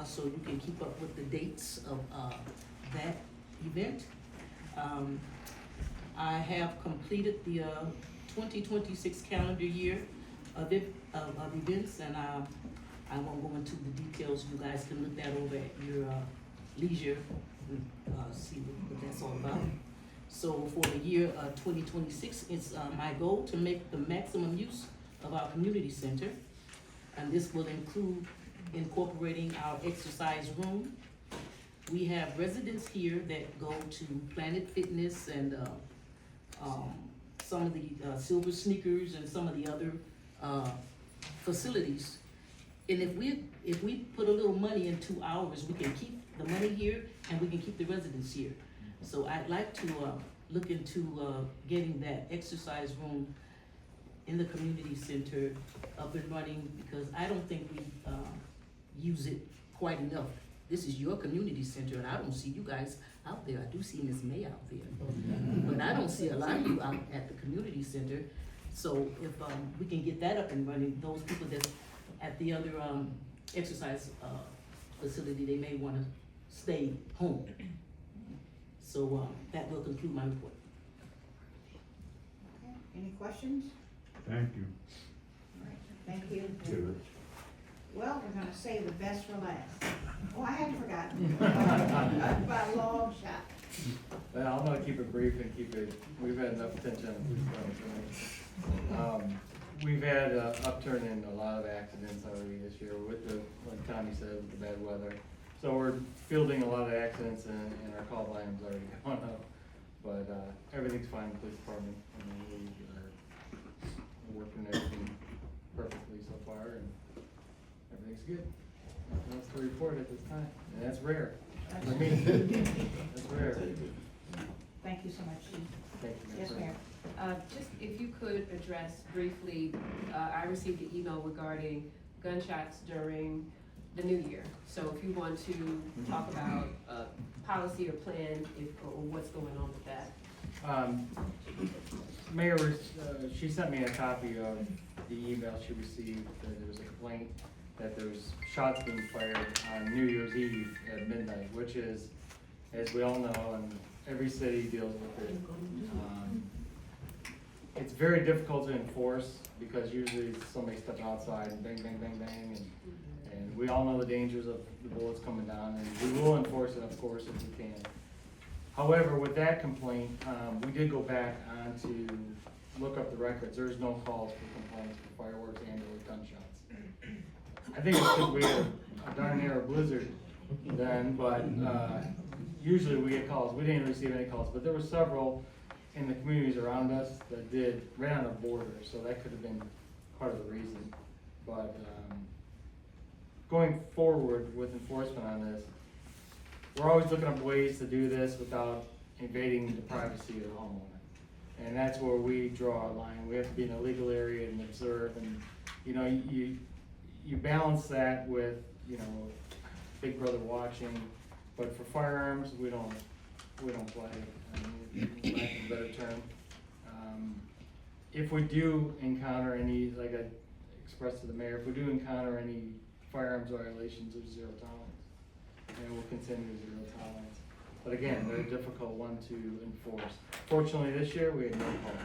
so you can keep up with the dates of that event. I have completed the 2026 calendar year of events, and I won't go into the details. You guys can look that over at your leisure, see what that's all about. So for the year 2026, it's my goal to make the maximum use of our community center. And this will include incorporating our exercise room. We have residents here that go to Planet Fitness and some of the Silver Sneakers and some of the other facilities. And if we put a little money into ours, we can keep the money here and we can keep the residents here. So I'd like to look into getting that exercise room in the community center up and running, because I don't think we use it quite enough. This is your community center, and I don't see you guys out there. I do see Ms. May out there, but I don't see a lot of you out at the community center. So if we can get that up and running, those people that's at the other exercise facility, they may want to stay home. So that will conclude my report. Okay. Any questions? Thank you. All right, thank you. Well, we're gonna save the best for last. Oh, I hadn't forgotten. By a long shot. Well, I'm gonna keep it brief and we've had enough attention on the police department. We've had an upturn in a lot of accidents already this year with like Tommy said, with the bad weather. So we're fielding a lot of accidents and our call volume's already gone up. But everything's fine in the police department. I mean, we're working everything perfectly so far and everything's good. Nothing else to report at this time, and that's rare for me. That's rare. Thank you so much, Chief. Thank you. Yes, ma'am. Just if you could address briefly, I received an email regarding gunshots during the new year. So if you want to talk about policy or plan, or what's going on with that. Mayor, she sent me a copy of the email she received, that there was a complaint that there was shots being fired on New Year's Eve at midnight, which is, as we all know, and every city deals with it. It's very difficult to enforce because usually somebody's stepping outside and bang, bang, bang, bang, and we all know the dangers of the bullets coming down, and we will enforce it, of course, if we can. However, with that complaint, we did go back on to look up the records. There's no calls for complaints for fireworks and or gunshots. I think it's because we had a darn near blizzard then, but usually we get calls. We didn't receive any calls, but there were several in the communities around us that did, right on the border, so that could have been part of the reason. But going forward with enforcement on this, we're always looking up ways to do this without invading the privacy of the homeowner. And that's where we draw our line. We have to be in a legal area and observe, and you balance that with, Big Brother watching. But for firearms, we don't play, lack of a better term. If we do encounter any, like I expressed to the mayor, if we do encounter any firearms violations, there's zero tolerance. And we'll continue zero tolerance. But again, very difficult one to enforce. Fortunately, this year, we had no calls.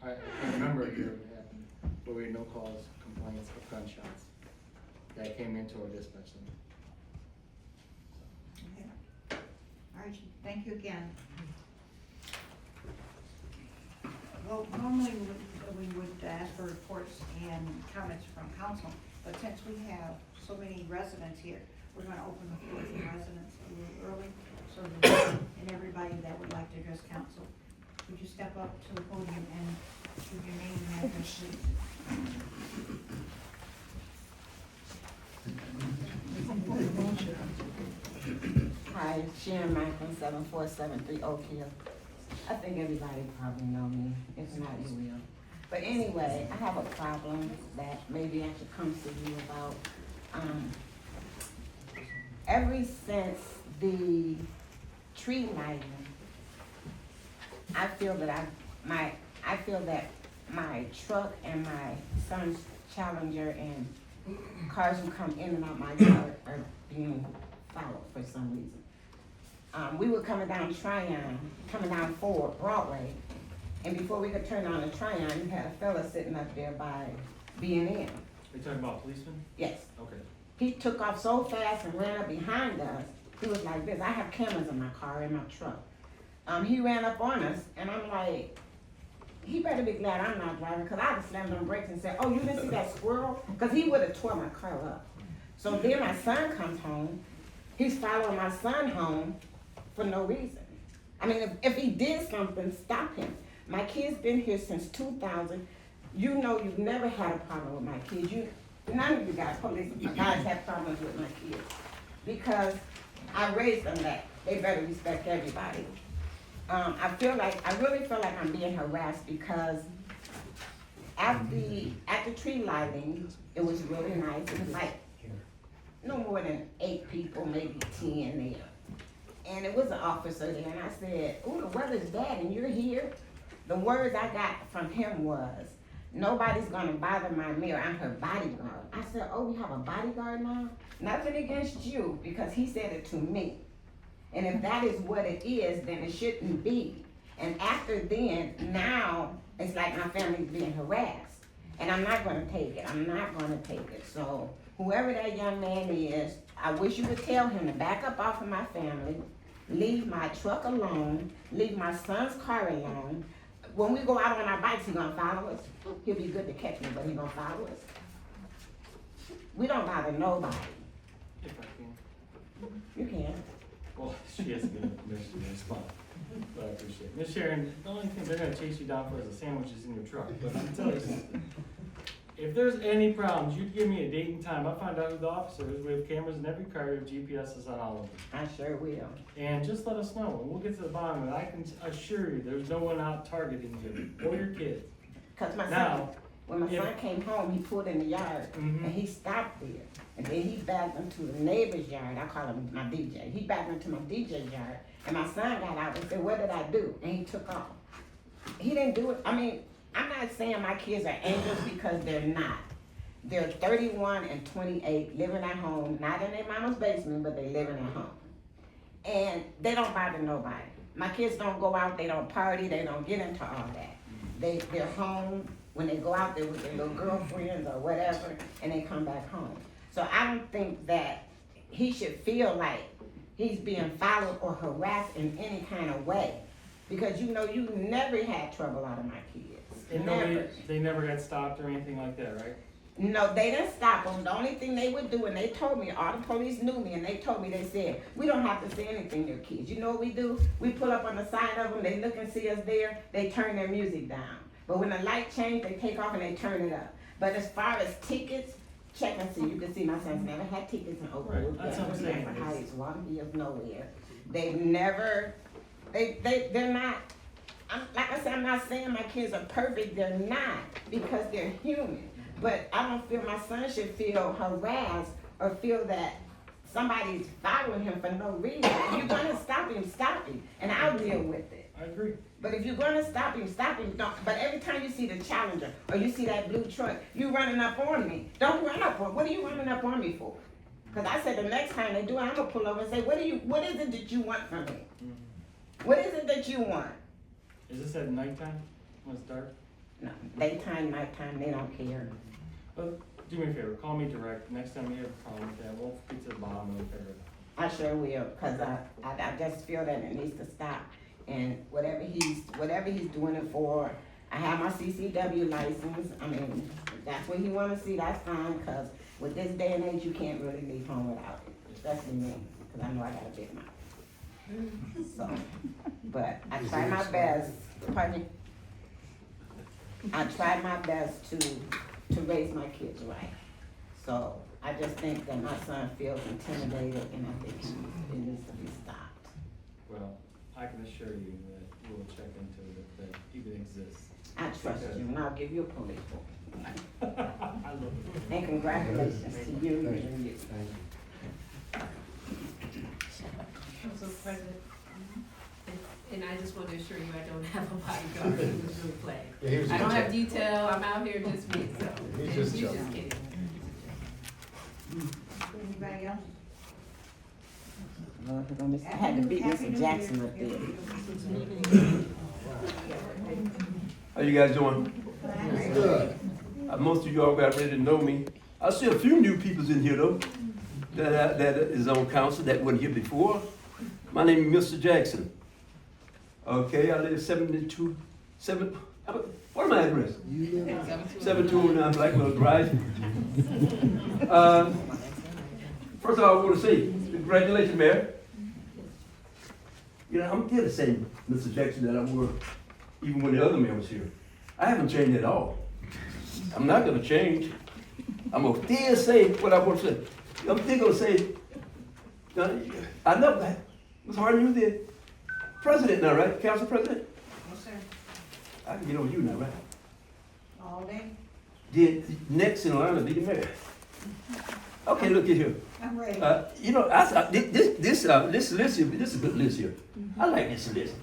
I can't remember a year it happened, but we had no calls, complaints of gunshots that came into our dispatch center. Okay. All right, Chief. Thank you again. Well, normally we would ask for reports and comments from council, but since we have so many residents here, we're gonna open the floor to residents a little early, so that, and everybody that would like to address council. Would you step up to the podium and give your name and address, please? Hi, Sharon Michael, 7473 Oak Hill. I think everybody probably know me, if not you will. But anyway, I have a problem that maybe I should come to you about. Ever since the tree lighting, I feel that my truck and my son's Challenger and cars who come in and out my yard are being followed for some reason. We were coming down Forward Broadway, and before we could turn on the Tryon, you had a fella sitting up there by B&M. Are you talking about policemen? Yes. Okay. He took off so fast and ran up behind us, He was like this. I have cameras in my car, in my truck. He ran up on us, and I'm like, he better be glad I'm not driving, because I'd have slammed on brakes and said, oh, you didn't see that squirrel? Because he would have tore my car up. So then my son comes home. He's following my son home for no reason. I mean, if he did something, stop him. My kid's been here since 2000. You know you've never had a problem with my kids. None of you guys have problems with my kids. Because I raised them that they better respect everybody. I really feel like I'm being harassed because at the tree lighting, it was really nice. It was like no more than 8 people, maybe 10 there. And it was an officer there, and I said, ooh, the weather's bad and you're here? The words I got from him was, nobody's gonna bother my mayor, I'm her bodyguard. I said, oh, we have a bodyguard now? Nothing against you, because he said it to me. And if that is what it is, then it shouldn't be. And after then, now, it's like my family's being harassed. And I'm not gonna take it, I'm not gonna take it. So, whoever that young man is, I wish you would tell him to back up off of my family, leave my truck alone, leave my son's car alone. When we go out on our bikes, he gonna follow us. He'll be good to catch me, but he gonna follow us. We don't bother nobody. If I can. You can. Well, she has to get permission to respond, but I appreciate it. Ms. Sharon, the only thing they're gonna chase you down for is the sandwiches in your truck, but I'm telling you something. If there's any problems, you'd give me a date and time. I'll find out who the officer is. We have cameras in every car, we have GPSs on all of them. I sure will. And just let us know, and we'll get to the bottom of it. I can assure you, there's no one out targeting you or your kids. Cause my son, Now, when my son came home, he pulled in the yard, and he stopped there. And then he backed into the neighbor's yard, I call him my DJ. He backed into my DJ's yard, and my son got out and said, what did I do? And he took off. He didn't do it, I mean, I'm not saying my kids are angels because they're not. They're 31 and 28, living at home, not in their mama's basement, but they living at home. And they don't bother nobody. My kids don't go out, they don't party, they don't get into all that. They're home, when they go out there with their little girlfriends or whatever, and they come back home. So I don't think that he should feel like he's being followed or harassed in any kind of way. Because you know, you never had trouble out of my kids. and they never got stopped or anything like that, right? No, they didn't stop them. The only thing they would do, and they told me, all the police knew me, and they told me, they said, we don't have to say anything to your kids. You know what we do? We pull up on the side of them, they look and see us there, they turn their music down. But when the light change, they take off and they turn it up. But as far as tickets, check and see. You can see my son's never had tickets in Oakwood. Right, that's what I'm saying. Never Heights, Waterville, nowhere. They've never, they're not, like I said, I'm not saying my kids are perfect, they're not, because they're human. But I don't feel my son should feel harassed or feel that somebody's following him for no reason. If you're gonna stop him, and I'll deal with it. I agree. But if you're gonna stop him, don't. But every time you see the Challenger or you see that blue truck, you running up on me. Don't run up on. What are you running up on me for? Because I said the next time they do it, I'm gonna pull over and say, what is it that you want from me? What is it that you want? Is this at nighttime when it's dark? No, daytime, nighttime, they don't care. But do me a favor, call me direct. Next time you have a problem with that, we'll get to the bottom of it. I sure will, because I just feel that it needs to stop. And whatever he's doing it for, I have my CCW license. I mean, if that's what he wanna see, that's fine, because with this day and age, you can't really leave home without it, especially me, because I know I got a big mouth. So, but I try my best, pardon me? I try my best to raise my kids right. So I just think that my son feels intimidated, and I think it needs to be stopped. Well, I can assure you that we'll check into it, that even exists. I trust you, and I'll give you a police report. I love it. And congratulations to you and you. Council President, and I just want to assure you, I don't have a bodyguard in the blue flag. Yeah, I don't have detail, I'm out here just me, so. He's just He's joking. just kidding. Anybody else? I had to beat Mr. Jackson up there. How you guys doing? Good. Most of you all got ready to know me. I see a few new people in here though. that is on council that wasn't here before. My name is Mr. Jackson. Okay, I live 727, what am I address? 729 Blackwell Drive. First of all, I want to say, congratulations, Mayor. You know, I'm here to say, Mr. Jackson, that I were, even when the other mayor was here. I haven't changed at all. I'm not gonna change. I'm gonna still say what I want to say. I'm still gonna say, I know that. Ms. Harden, you the president now, right? Council president? Yes, sir. I can get on you now, right? All day. Then next in line will be the mayor. Okay, look at here. I'm ready. You know, this list here, this is a good list here. I like this list.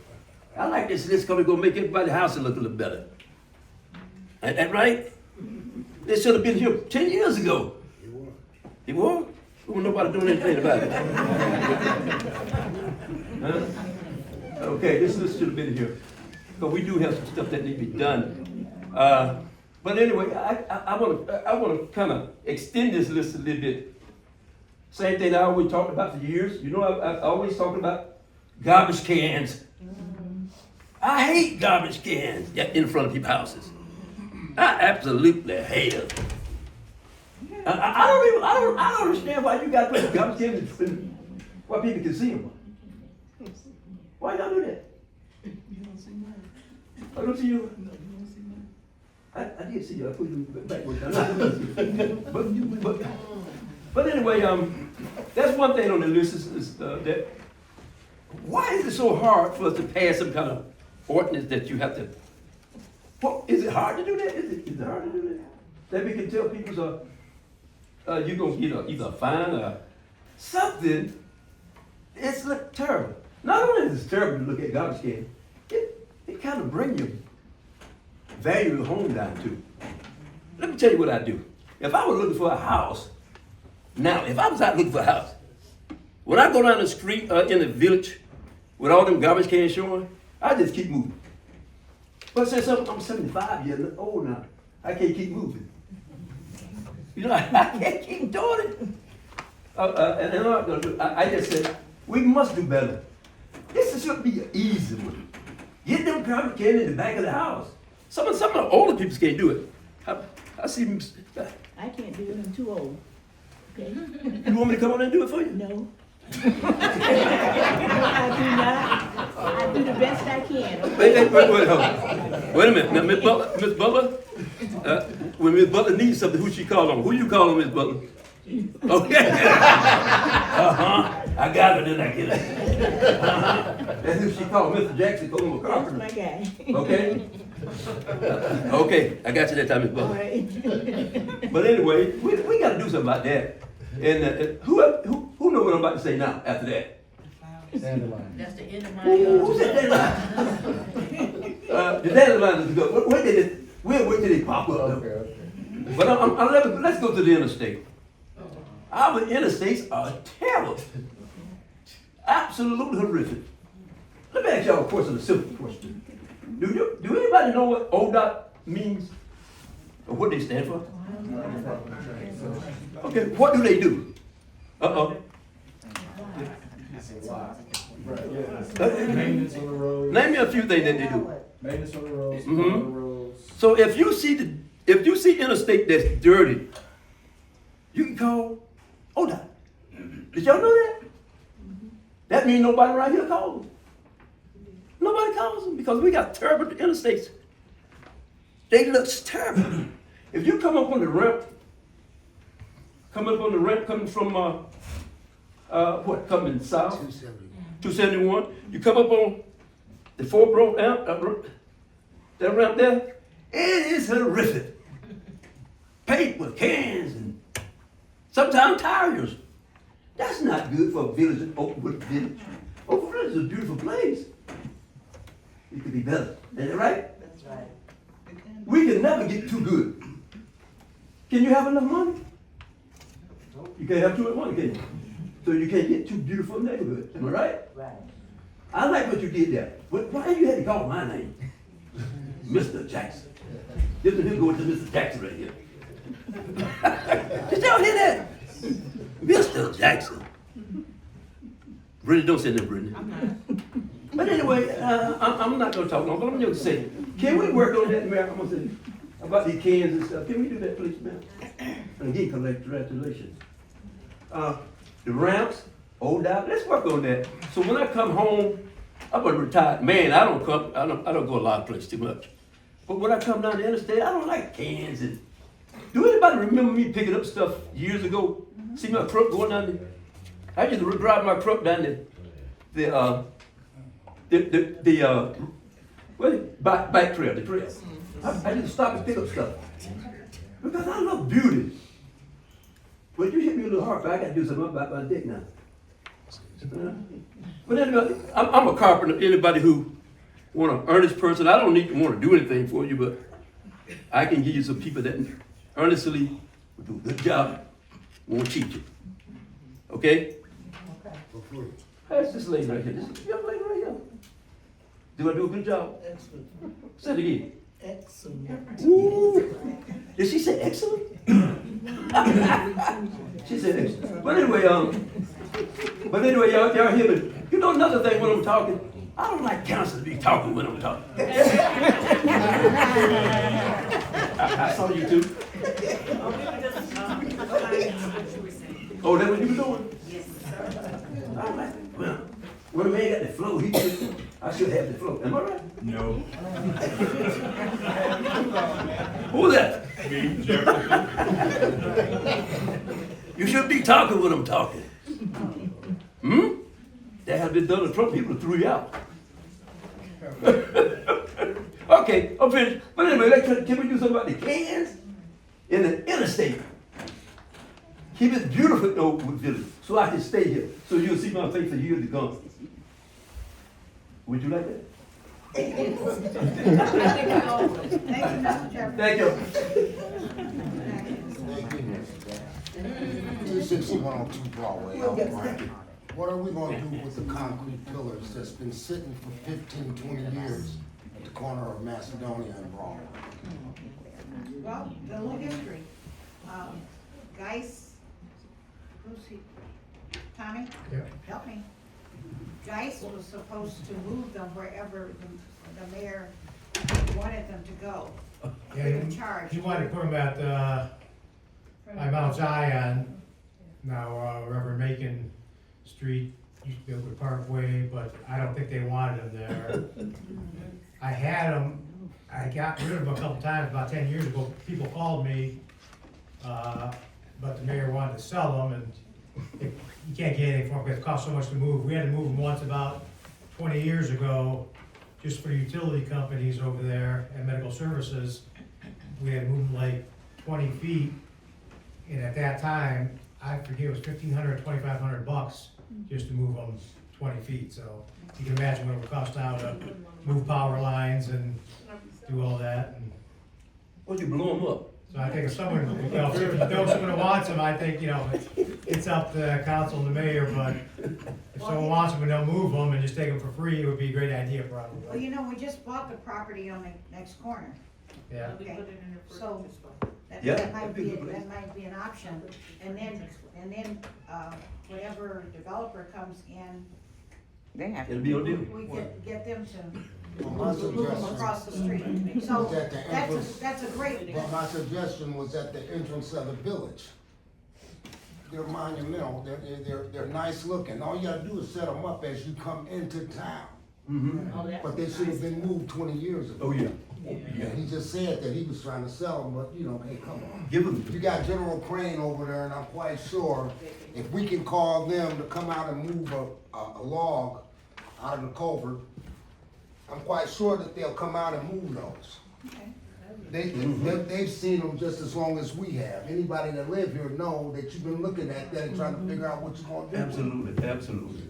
I like this list because it's gonna make everybody's house look a little better. Ain't that right? They should have been here 10 years ago. It was? Well, nobody doing anything about it. Huh? Okay, this list should have been here. But we do have some stuff that need to be done. But anyway, I want to kind of extend this list a little bit. Same thing I always talked about for years. You know, I always talked about garbage cans. I hate garbage cans in front of people's houses. I absolutely hate them. I don't understand why you got to put garbage cans in where people can see them. Why y'all do that? I don't see you. I did see you. I put you backwards. But anyway, that's one thing on the list is that why is it so hard for us to pass some kind of ordinance that you have to? Well, is it hard to do that? Is it hard to do that? That we can tell people you're gonna get either a fine or something. It's terrible. Not only is it terrible to look at garbage cans, it kind of brings your value of the home down too. Let me tell you what I do. If I was looking for a house, now if I was out looking for a house, when I go down the street in the village with all them garbage cans showing, I just keep moving. But since I'm 75 years old now, I can't keep moving. You know, I can't keep doing it. And I'm not gonna do it. I just said, we must do better. This should be an easy one. Get them garbage cans in the back of the house. Some of the older people can't do it. I see them. I can't do it, I'm too old. Okay? You want me to come on and do it for you? No. I do not. I do the best I can. Okay? Wait, hold on. Wait a minute. Now, Miss Butler, when Miss Butler needs something, who she call on? Who you call on, Miss Butler? Okay. I got her, then I get it. That's who she called. Mr. Jackson called him a carpenter. That's my guy. Okay. Okay, I got you that time, Miss Butler. All right. But anyway, we got to do something about that. And who know what I'm about to say now? After that. Dandelion. That's the end of my. Who said dandelion? The dandelion is good. We'll wait till they pop up. Okay. But let's go to the interstate. Our interstates are terrible. Absolutely horrific. Let me ask y'all a question, a simple question. Do anybody know what ODOT means? Or what they stand for? Okay, what do they do? Maintenance on the road. Name me a few things that they do. Maintenance on the roads. Mhm. On the roads. So if you see interstate that's dirty, you can call ODOT. Did y'all know that? That means nobody around here calls them. Nobody calls them because we got terrible interstates. They look terrible. If you come up on the ramp, coming from coming south? 271. You come up on the Fort Bro that ramp there, it is horrific. Paper, cans, and sometimes tires. That's not good for a village in Oakwood Village. Oakwood Village is a beautiful place. It could be better. Isn't that right? That's right. We can never get too good. Can you have enough money? You can't have too much money, can you? So you can't get too beautiful neighborhoods. Am I right? Right. I like what you did there. Why you had to call my name? Mr. Jackson. This is him going to Mr. Jackson right here. Did y'all hear that? Mr. Jackson. Brittany, don't say that, Brittany. But anyway, I'm not gonna talk long, but I'm just saying, can we work on that, Mayor? I'm gonna say, about these cans and stuff. Can we do that, please, ma'am? And again, congratulations. The ramps, old out, let's work on that. So when I come home, I'm a retired man. I don't go a lot of places too much. But when I come down the interstate, I don't like cans. And do anybody remember me picking up stuff years ago? See my truck going down there? I used to drive my truck down bike trail, the trail. I used to stop and pick up stuff. Because I love beauty. But you hit me a little hard, but I gotta do something about my dick now. But anyway, I'm a carpenter. Anybody who want an earnest person, I don't need to want to do anything for you, but I can give you some people that earnestly will do a good job, won't cheat you. Okay? That's this lady right here. This young lady right here. Do I do a good job? Excellent. Say it again. Excellent. Ooh. Did she say excellent? She said excellent. But anyway, y'all hear me. You know another thing when I'm talking, I don't like counsel to be talking when I'm talking. I saw you too. Oh, that's what you were doing? Yes, sir. I'm like, well, when a man got the flow, I should have the flow. Am I right? No. Who's that? Me, Jefferson. You should be talking when I'm talking. That has been done to Trump. People threw you out. Okay, I'm finished. But anyway, can we do something about the cans in the interstate? Keep it beautiful in Oakwood Village so I can stay here. So you'll see my face for years to come. Would you like that? Thank you, Mr. Chairman. Thank you. 26102 Broadway, Albright. What are we gonna do with the concrete pillars that's been sitting for 15, 20 years at the corner of Macedonia and Broadway? Well, the little history. Geis, who's he? Tommy? Yeah. Help me. Geis was supposed to move them wherever the mayor wanted them to go. Yeah, Free of charge. he wanted to put them at, by Mount Zion, now, Reverend Macon Street, used to be Oakwood Parkway, but I don't think they wanted them there. I had them, I got rid of them a couple times, about 10 years ago, people called me, but the mayor wanted to sell them, and you can't get anything for them because it costs so much to move. We had to move them once about 20 years ago, just for utility companies over there and medical services. We had to move them like 20 feet, and at that time, I forget, it was $1,500, $2,500 just to move them 20 feet. So you can imagine what it would cost now to move power lines and do all that. And Well, you blow them up. so I think if someone, if someone wants them, I think, it's up to the council and the mayor, but if someone wants them and they'll move them and just take them for free, it would be a great idea Well, probably. we just bought the property on the next corner. Yeah. Okay, so Yeah, that might that'd be be, a good place. that might be an option. And then, whatever developer comes in, They have It'll be on deal. we get them to My move them suggestion across the street. So was at the entrance. that's a great, But my suggestion was at the entrance of the village. They're monumental, they're nice looking. All you gotta do is set them up as you come into town. But they should have been moved 20 years ago. Oh, yeah. And he just said that he was trying to sell them, but hey, come on. Give them. You got General Crane over there, and I'm quite sure if we can call them to come out and move a log out of the culvert, I'm quite sure that they'll come out and move those. They've seen them just as long as we have. Anybody that live here know that you've been looking at that and trying to figure out what you're gonna do. Absolutely, absolutely.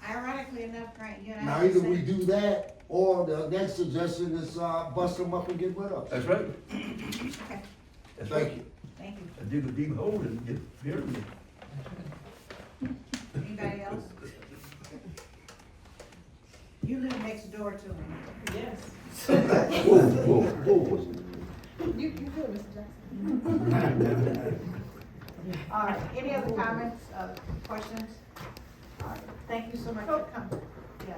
ironically enough, Grant, you and I. Now, either we do that, or the next suggestion is bust them up and get rid of them. That's right. Okay, That's Thank right. you. thank you. I dig a deep hole and get buried in it. Anybody else? You live next door to me. Yes. Whoa. You good, Mr. Jackson? All right, any other comments, questions? All right, thank you so much for coming. Yes.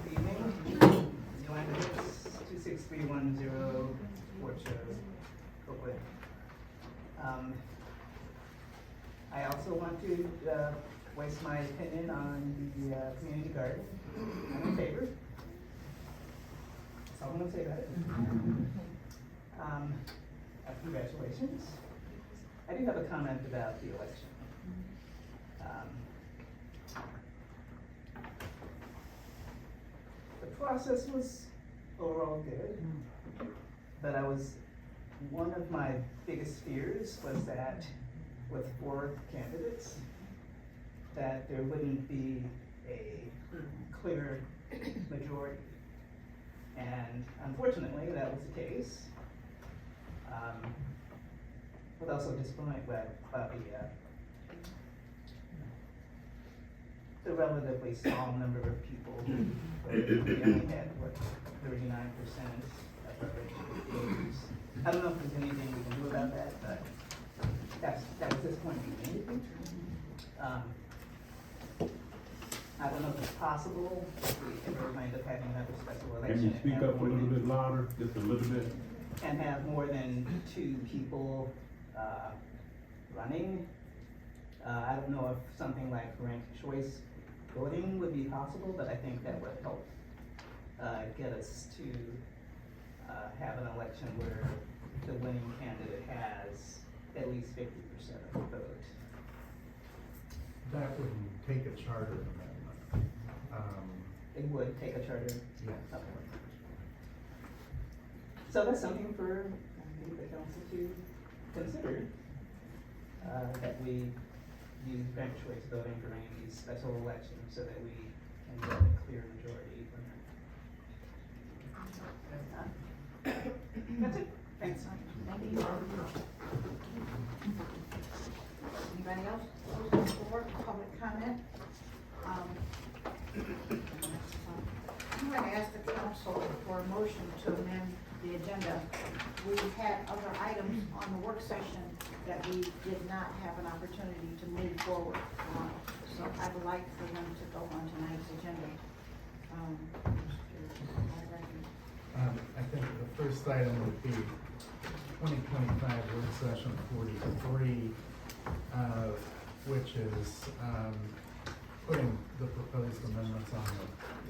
Good evening. Yolanda Hicks, 26310 Orchard, Oakwood. I also want to voice my opinion on the community garden. I'm in favor. That's all I'm gonna say about it. Congratulations. I do have a comment about the election. The process was overall good, but one of my biggest fears was that with 4 candidates, that there wouldn't be a clear majority. And unfortunately, that was the case. But also disappointed about the relatively small number of people who voted. We only had, 39% of our registered voters. I don't know if there's anything we can do about that, but that was disappointing to me. I don't know if it's possible, if we ever wind up having another special election. Can you speak and have up a more little than- bit louder, just a little bit? And have more than 2 people running. I don't know if something like ranked choice voting would be possible, but I think that would help get us to have an election where the winning candidate has at least 50% of the vote. That would take a charter amendment. It would take a charter. Yes. Okay. So that's something for the council to consider, that we use ranked choice voting for any of these special elections so that we can get a clear majority winner. That's it. Thanks. Thank you. Anybody else? Closing the floor, public comment. I'm going to ask the council for a motion to amend the agenda. We had other items on the work session that we did not have an opportunity to move forward on. So I would like for them to go on tonight's agenda. I think the first item would be 2025 work session 43, which is putting the proposed amendments on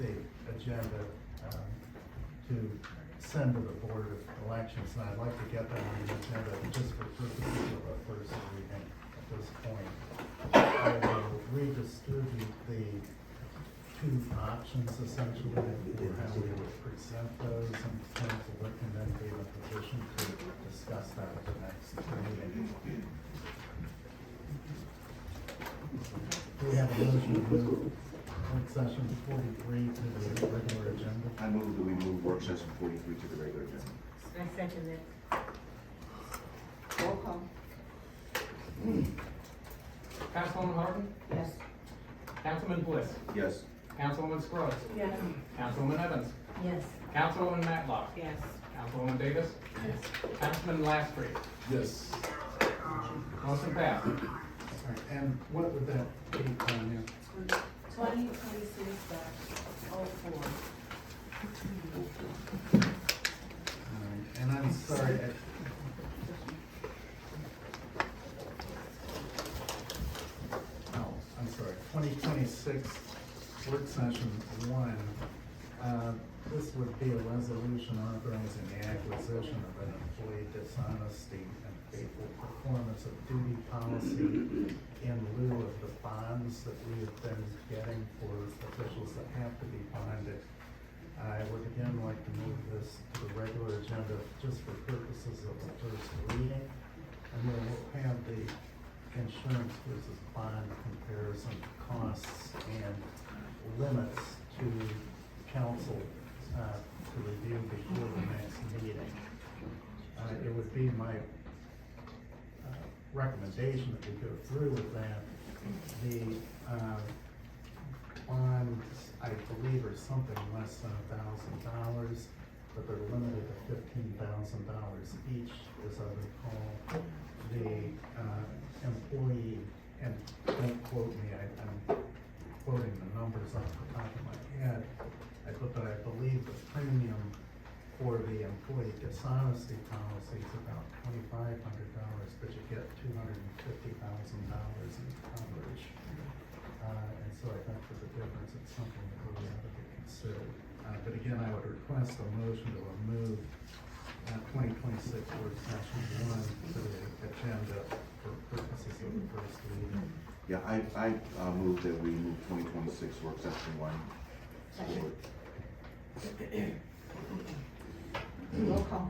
the agenda to send to the Board of Elections. And I'd like to get them on the agenda just for purposes of a first reading at this point. I will redistribute the 2 options essentially for how we would present those, and council can then be in a position to discuss that at the next meeting. Do we have a motion to move work session 43 to the regular agenda? I move that we move work session 43 to the regular agenda. I second it. Roll call. Councilwoman Harden? Yes. Councilman Bliss? Yes. Councilwoman Scruggs? Yes. Councilwoman Evans? Yes. Councilwoman Matlock? Yes. Councilwoman Davis? Yes. Councilman Lastry? Yes. Motion passed. All right, and what would that be, Tanya? 2026-04. All right, and I'm sorry, I'm sorry, 2026 work session 1. This would be a resolution authorizing the acquisition of an employee dishonesty and faithful performance of duty policy in lieu of the bonds that we have been getting for officials that have to be bonded. I would again like to move this to the regular agenda just for purposes of the first reading. And then we'll have the insurance versus bond comparison costs and limits to council to review before the next meeting. It would be my recommendation that we go through with that, The, bonds, I believe, are something less than $1,000, but they're limited to $15,000 each, as I recall. The, employee, and don't quote me, I'm quoting the numbers off the top of my head, but I believe the premium for the employee dishonesty policy is about $2,500, but you get $250,000 in coverage. And so I think for the difference, it's something that really ought to be considered. But again, I would request a motion to remove 2026 work session 1 to the agenda for purposes of the first reading. Yeah, I move that we move 2026 work session 1 forward. Roll call.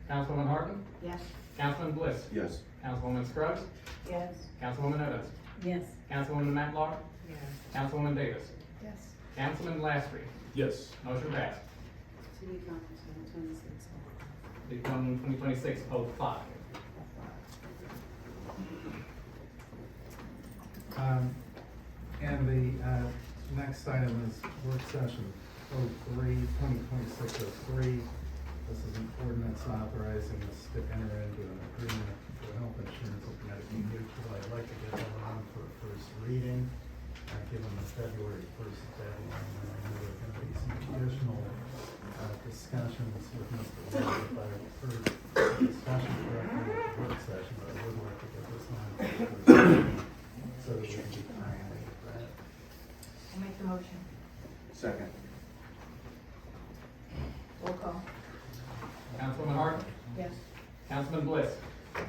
Councilwoman Harden, Yes. Councilman Bliss, Yes. Councilwoman Scruggs, Yes. Councilwoman Evans, Yes. Councilwoman Matlock, Yes. Councilwoman Davis, Yes. Councilman Lastry. Yes. Motion passed. To become 2026. Become 2026-05. And the next item is work session 2026-03. This is an ordinance authorizing us to enter into an agreement for health insurance with Medical Mutual. I'd like to get that on for first reading, given the February 1st deadline. And I know there are going to be some additional discussions with Mr. Lloyd, if I heard the discussion correctly at the work session, but I would like to get this on for first reading so that we can be timely with that. I'll make the motion. Second. Roll call. Councilwoman Harden, Yes. Councilman Bliss,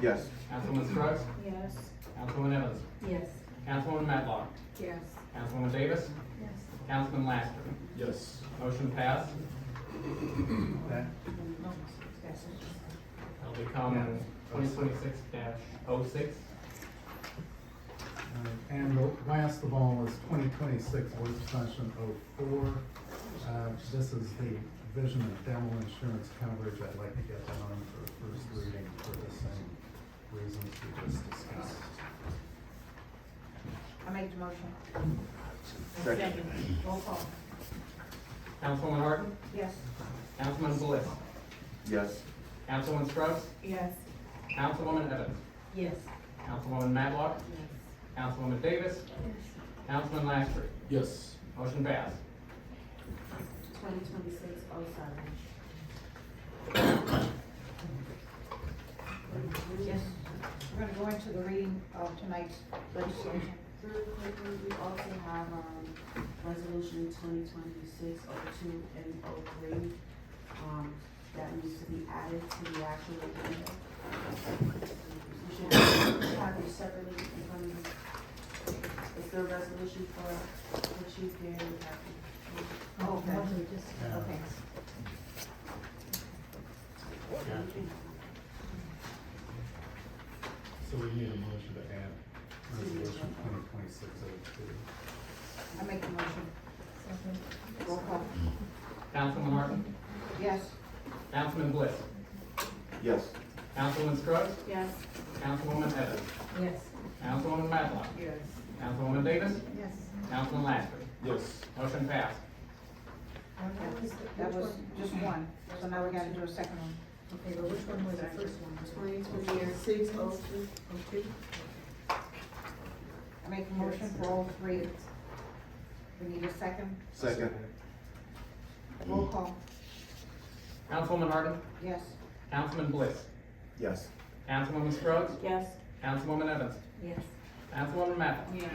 Yes. Councilwoman Scruggs, Yes. Councilwoman Evans, Yes. Councilwoman Matlock, Yes. Councilwoman Davis, Yes. Councilman Lastry. Yes. Motion passed. That, That'll become 2026-06. and the last of all is 2026 work session 04. This is the vision and dental insurance coverage. I'd like to get that on for first reading for the same reasons we just discussed. I make the motion. Second. Roll call. Councilwoman Harden, Yes. Councilman Bliss, Yes. Councilwoman Scruggs, Yes. Councilwoman Evans, Yes. Councilwoman Matlock, Councilwoman Davis, Councilman Lastry. Yes. Motion passed. 2026-07. Yes. We're gonna go into the reading of tonight's legislation. Really quickly, we also have, resolution 2026-02 and 03. That needs to be added to the actual agenda. You should have them separately in front of you. It's the resolution for the chief there, we have to. Oh, okay. Yeah. Okay. So we need a motion to add resolution 2026-02. I make the motion. Roll call. Councilman Harden, Yes. Councilman Bliss, Yes. Councilwoman Scruggs, Yes. Councilwoman Evans, Yes. Councilwoman Matlock, Yes. Councilwoman Davis, Yes. Councilman Lastry. Yes. Motion passed. That was just one, so now we gotta do a second one. Okay, but which one was the first one? 2026-02. I make a motion for all three. We need a second. Second. Roll call. Councilwoman Harden, Yes. Councilman Bliss, Yes. Councilwoman Scruggs, Yes. Councilwoman Evans, Yes. Councilwoman Matlock, Yes.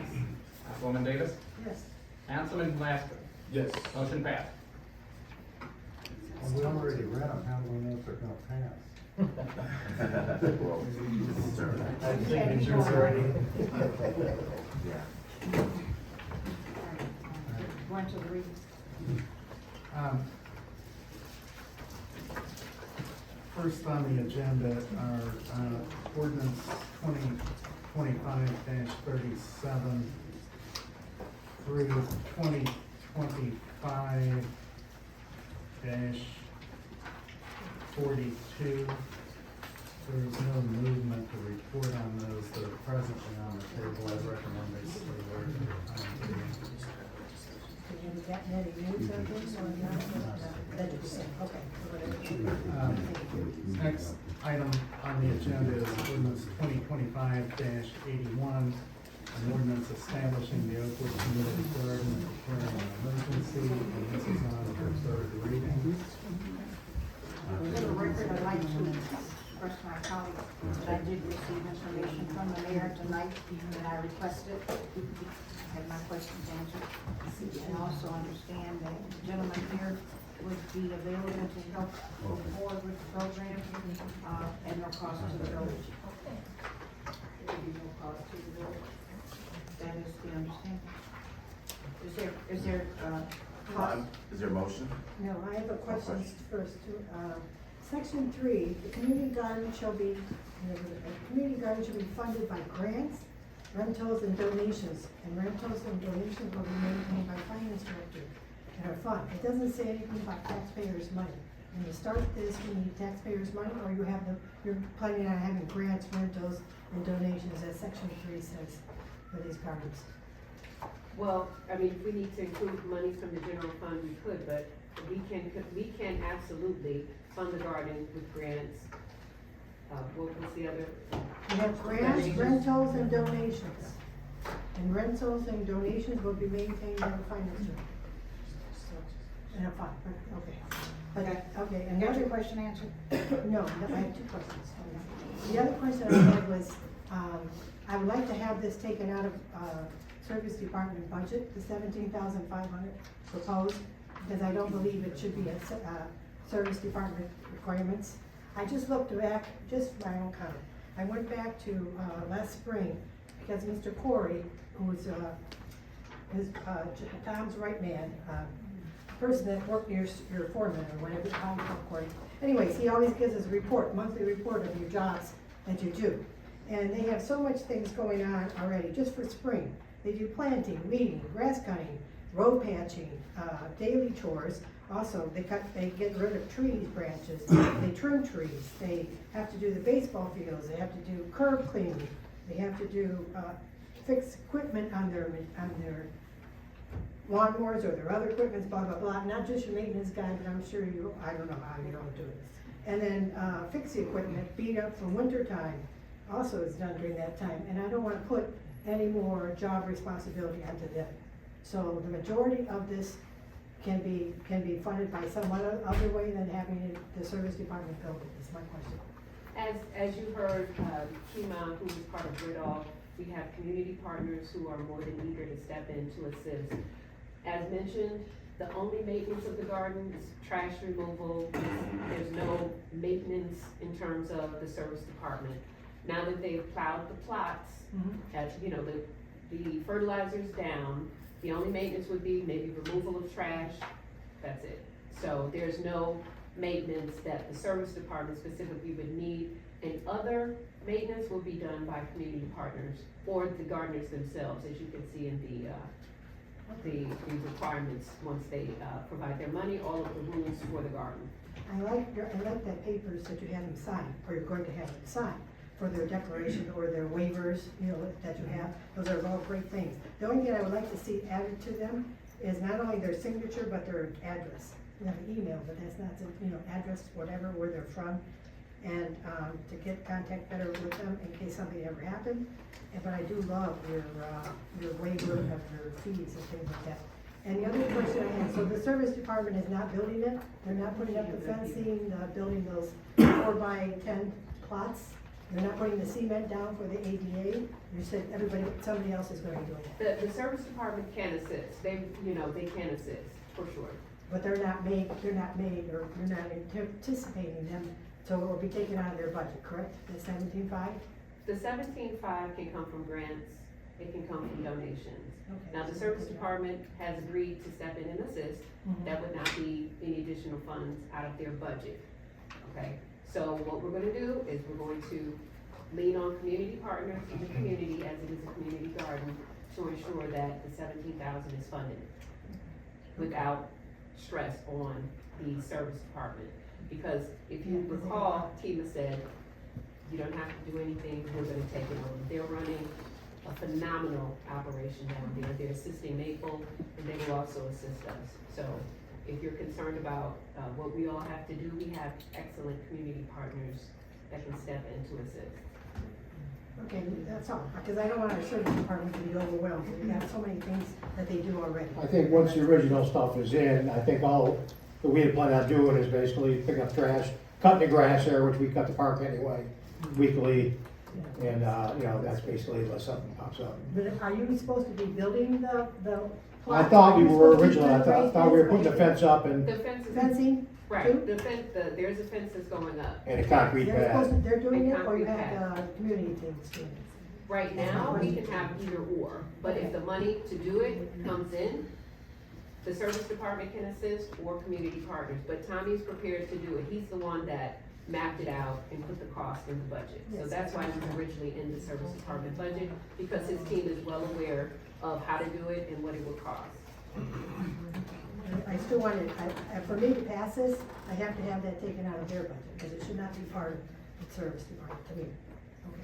Councilwoman Davis, Yes. Councilman Lastry. Yes. Motion passed. Well, we already read them, how do we know if they're gonna pass? Well, sir. I think it's yours already. Yeah. Go into the reading. First on the agenda are ordinance 2025-37 through 2025-42 There is no movement to report on those that are presently on the table. I recommend they stay where they're Have you gotten any news of this or not? That you said, okay. Next item on the agenda is ordinance 2025-81, an ordinance establishing the Oakwood Community Garden and declaring an emergency, and this is on for third reading. For the record, I'd like to express my colleagues that I did receive information from the mayor tonight that I requested. I had my questions answered. And also understand that the gentleman here would be available to help go forward with the program, and no cost to the village. There would be no cost to the village. That is the understanding. Is there, cost? Is there a motion? No, I have a question first too. Section 3, the community garden shall be funded by grants, rentals, and donations. And rentals and donations will be maintained by finance director and our fund. It doesn't say anything about taxpayers' money. When you start this, you need taxpayers' money, or you're planning on having grants, rentals, and donations, as section 3 says for these gardens. Well, I mean, if we need to include money from the general fund, we could, but we can absolutely fund the garden with grants. What was the other? You have grants, Donations. rentals, and donations. And rentals and donations will be maintained by the finance director. And a fund, okay. Okay, and the Got other your question answered? No, I have 2 questions. The other question I had was, I would like to have this taken out of, service department budget, the 17,500 proposed, because I don't believe it should be a, service department requirements. I just looked back, just my own comment. I went back to, last spring, because Mr. Corey, who was, Tom's right man, person that worked near your foreman or whatever, Tom Corey. Anyways, he always gives us a report, monthly report of your jobs that you do. And they have so much things going on already, just for spring. They do planting, weeding, grass cutting, road patching, daily chores. Also, they get rid of trees, branches, they trim trees, they have to do the baseball fields, they have to do curb cleaning, they have to do, fix equipment on their lawnmowers or their other equipment, blah, blah, blah. Not just your maintenance guy, but I'm sure I don't know how you all do it. And then, fix the equipment, beat up from winter time, also is done during that time. And I don't wanna put any more job responsibility onto them. So the majority of this can be funded by some other way than having the service department build it, is my question. As you heard, Kima, who is part of Ridolph, we have community partners who are more than eager to step in to assist. As mentioned, the only maintenance of the garden is trash removal. There's no maintenance in terms of the service department. Now that they've plowed the plots, the fertilizer's down, the only maintenance would be maybe removal of trash, that's it. So there's no maintenance that the service department specifically would need, and other maintenance will be done by community partners or the gardeners themselves, as you can see in the requirements once they provide their money, all of the rules for the garden. I like that papers that you have them sign, or you're going to have them sign, for their declaration or their waivers, that you have. Those are all great things. The only thing I would like to see added to them is not only their signature, but their address. You have an email, but that's not, address, whatever, where they're from, and to get contact better with them in case something ever happened. But I do love your waiver of your fees and things like that. And the other question I have, so the service department is not building it? They're not putting up the fencing, building those 4x10 plots? They're not putting the cement down for the ADA? You said somebody else is going to be doing it. The service department can assist, they can assist, for sure. But they're not made, or you're not anticipating them, so it will be taken out of their budget, correct? The 17.5? The 17.5 can come from grants, it can come from donations. Okay. Now, the service department has agreed to step in and assist. That would not be any additional funds out of their budget, okay? So what we're gonna do is we're going to lean on community partners in the community, as it is a community garden, to ensure that the 17,000 is funded without stress on the service department. Because if you recall, Tima said, You don't have to do anything, we're gonna take it over. They're running a phenomenal operation down there. They're assisting Maple, and they will also assist us. So if you're concerned about, what we all have to do, we have excellent community partners that can step in to assist. Okay, that's all, because I don't want our service department to be overwhelmed. We have so many things that they do already. I think once the original stuff is in, I think all that we had planned on doing is basically pick up trash, cutting the grass there, which we cut the park anyway, weekly. And, that's basically unless something pops up. But are you supposed to be building the I plots? thought Are we you were supposed to be originally, I doing thought we were raised putting the beds? fence up and The fence is. Fencing? Right, the fence, there's a fence that's going up. a concrete They're supposed to, pad. they're doing And it, or you concrete have the community things doing it? Right now, we can have either or, but if the money to do it comes in, the service department can assist or community partners, but Tommy's prepared to do it. He's the one that mapped it out and put the cost in the budget. So Yes. that's why it was originally in the service department budget, because his team is well aware of how to do it and what it would cost. I still want it, for me to pass this, I have to have that taken out of their budget, because it should not be part of the service department, to me.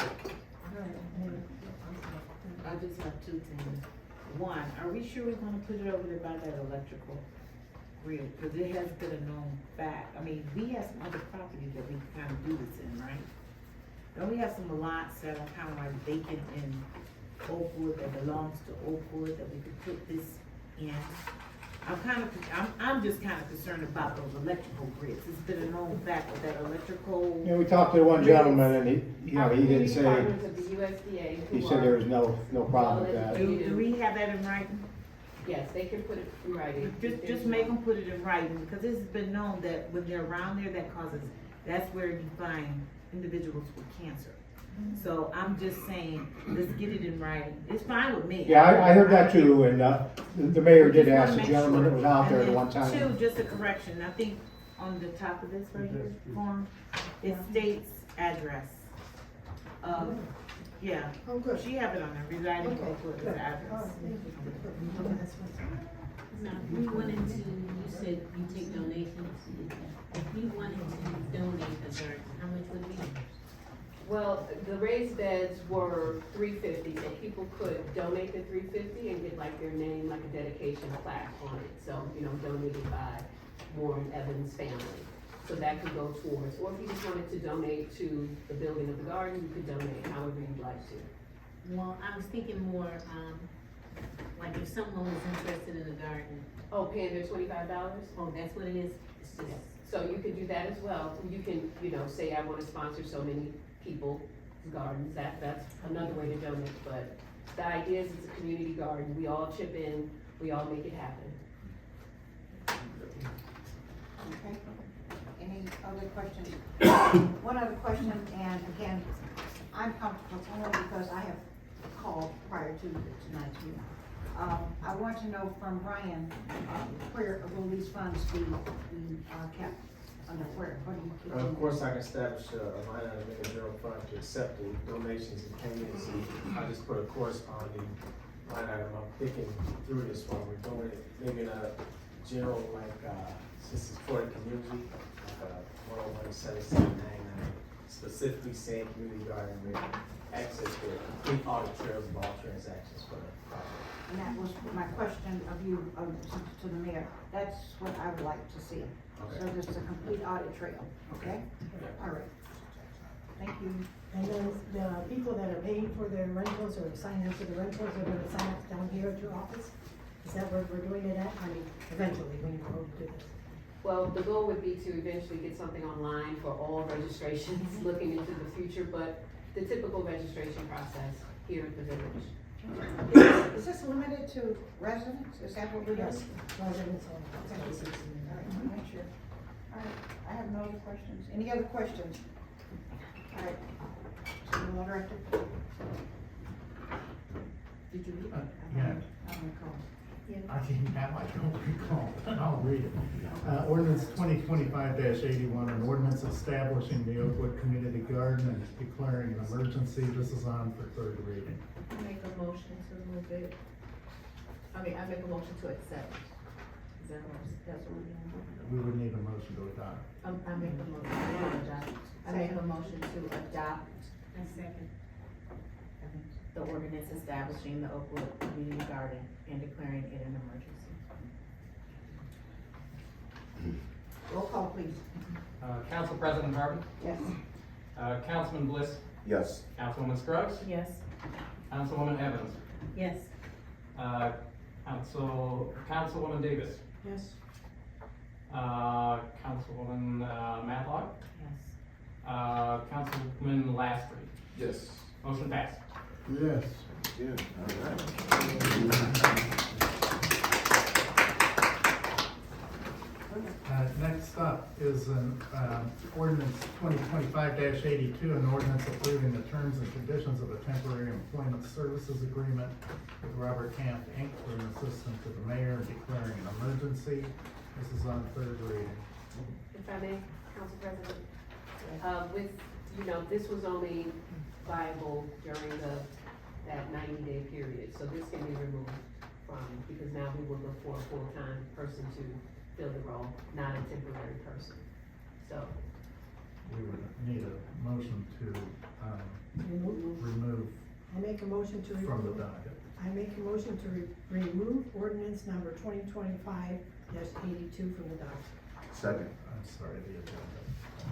Okay. All right. I just have two things. One, are we sure we're gonna put it over there by that electrical grid? Cause it has been a known fact. I mean, we have some other properties that we can kind of do this in, right? Don't we have some lots that are kind of like vacant in Oakwood that belongs to Oakwood that we could put this in? I'm just kind of concerned about those electrical grids. It's been a known fact with that electrical. We talked to one gentleman and he Our didn't community say, partners of the USDA who he said there was are, no problem with that. Do we have that in writing? yes, they can put it in writing. Just make them put it in writing, because it's been known that when they're around there, that's where you find individuals with cancer. So I'm just saying, let's get it in writing. It's fine with me. Yeah, I heard that too, and, the mayor did Just wanna ask the make gentleman sure. that was out there And the then one time. Two, just a correction, I think on the top of this right here, form, it states address. Yeah. Oh, good. She have it on there, residing Okay, Oakwood is good. address. All right, thank you. Okay, that's what's- Now, if we wanted to, you said you take donations. If we wanted to donate the garden, how much would it be? Well, the raised beds were $350, so people could donate the $350 and get like their name, like a dedication plaque on it. So, donated by Warren Evans' family. So that could go towards, or if you just wanted to donate to the building of the garden, you could donate however you'd like to. Well, I was thinking more, like if someone was interested in the garden. Oh, paying their $25? Oh, that's what it is? It's just, So you could do that as well. You can, say I wanna sponsor so many people's gardens, that's another way to donate, but the idea is it's a community garden, we all chip in, we all make it happen. Okay. Any other questions? One other question, and again, I'm comfortable only because I have called prior to tonight's meeting. I want to know from Brian, where will these funds be kept? Under where? What do you keep? Of course, I can establish a line item in the general fund to accept the donations that came in. So I just put a corresponding line item. I'm thinking through this while we're doing it. Maybe in a general, since it's for the community, like 1017799, specifically saying community garden with access to complete audit trails of all transactions for the project. And that was my question of you, to the mayor. That's what I would like to see. So Okay. just a complete audit trail, okay? All right. Thank you. And then the people that are paying for their rentals or sign up for the rentals are gonna sign up down here at your office? Is that where we're doing it at? I mean, eventually, when you go to do this. Well, the goal would be to eventually get something online for all registrations, looking into the future, but the typical registration process here at the village. Is this limited to residents? Is that what we're doing? Yes, residents only. Okay. All right, make sure. All right, I have no other questions. Any other questions? All right. General Director? Did you read it? Yeah. I'm gonna call. I think that I don't recall, but I'll read it. Ordinance 2025-81, an ordinance establishing the Oakwood Community Garden and declaring an emergency. This is on for third reading. I make a motion to move it. I make a motion to accept. Is that what, that's what we're doing? We would need a motion motion to adopt. I make a motion to adopt. I make a motion to adopt. A second. The ordinance establishing the Oakwood Community Garden and declaring it an emergency. Roll call, please. Council President Harden, Yes. Councilman Bliss, Yes. Councilwoman Scruggs, Yes. Councilwoman Evans, Yes. Councilwoman Davis, Yes. Councilwoman Matlock, Yes. Councilman Lastry. Yes. Motion passed. Yes. Good, all right. Next up is an ordinance 2025-82, an ordinance approving the terms and conditions of a temporary employment services agreement with Robert Camp Inc. for an assistant to the mayor and declaring an emergency. This is on third reading. If I may, Council President, this was only viable during that 90-day period, so this can be removed because now we will look for a full-time person to fill the role, not a temporary person. So, We would need a motion to remove I make a motion to from the remove, docket. I make a motion to remove ordinance number 2025-82 from the docket. Second. I'm sorry, the agenda.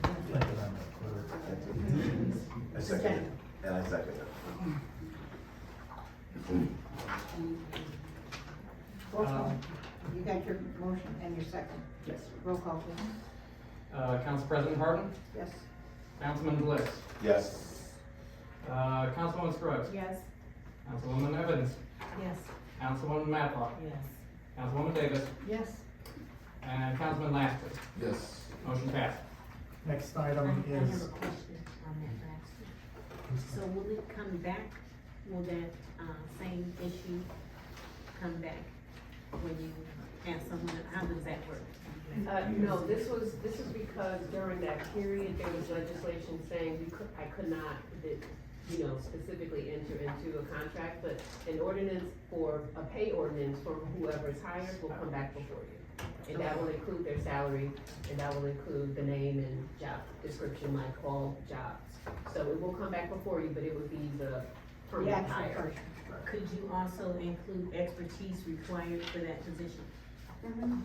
I'm thinking I'm a clerk. I second it, and I second it. Roll call. You got your motion and your second. Yes. Roll call, please. Council President Harden, Yes. Councilman Bliss, Yes. Councilwoman Scruggs, Yes. Councilwoman Evans, Yes. Councilwoman Matlock, Yes. Councilwoman Davis, Yes. and Councilman Lastry. Yes. Motion passed. Next I item have a is, question on that last one. So will it come back, will that, same issue come back when you have someone, how does that work? no, this was because during that period, there was legislation saying I could not, specifically enter into a contract, but an ordinance for, a pay ordinance for whoever is hired will come back before you. And that will include their salary, and that will include the name and job description, like all jobs. So it will come back before you, but it would be the permanent actual hire. person. Could you also include expertise required for that position? I'm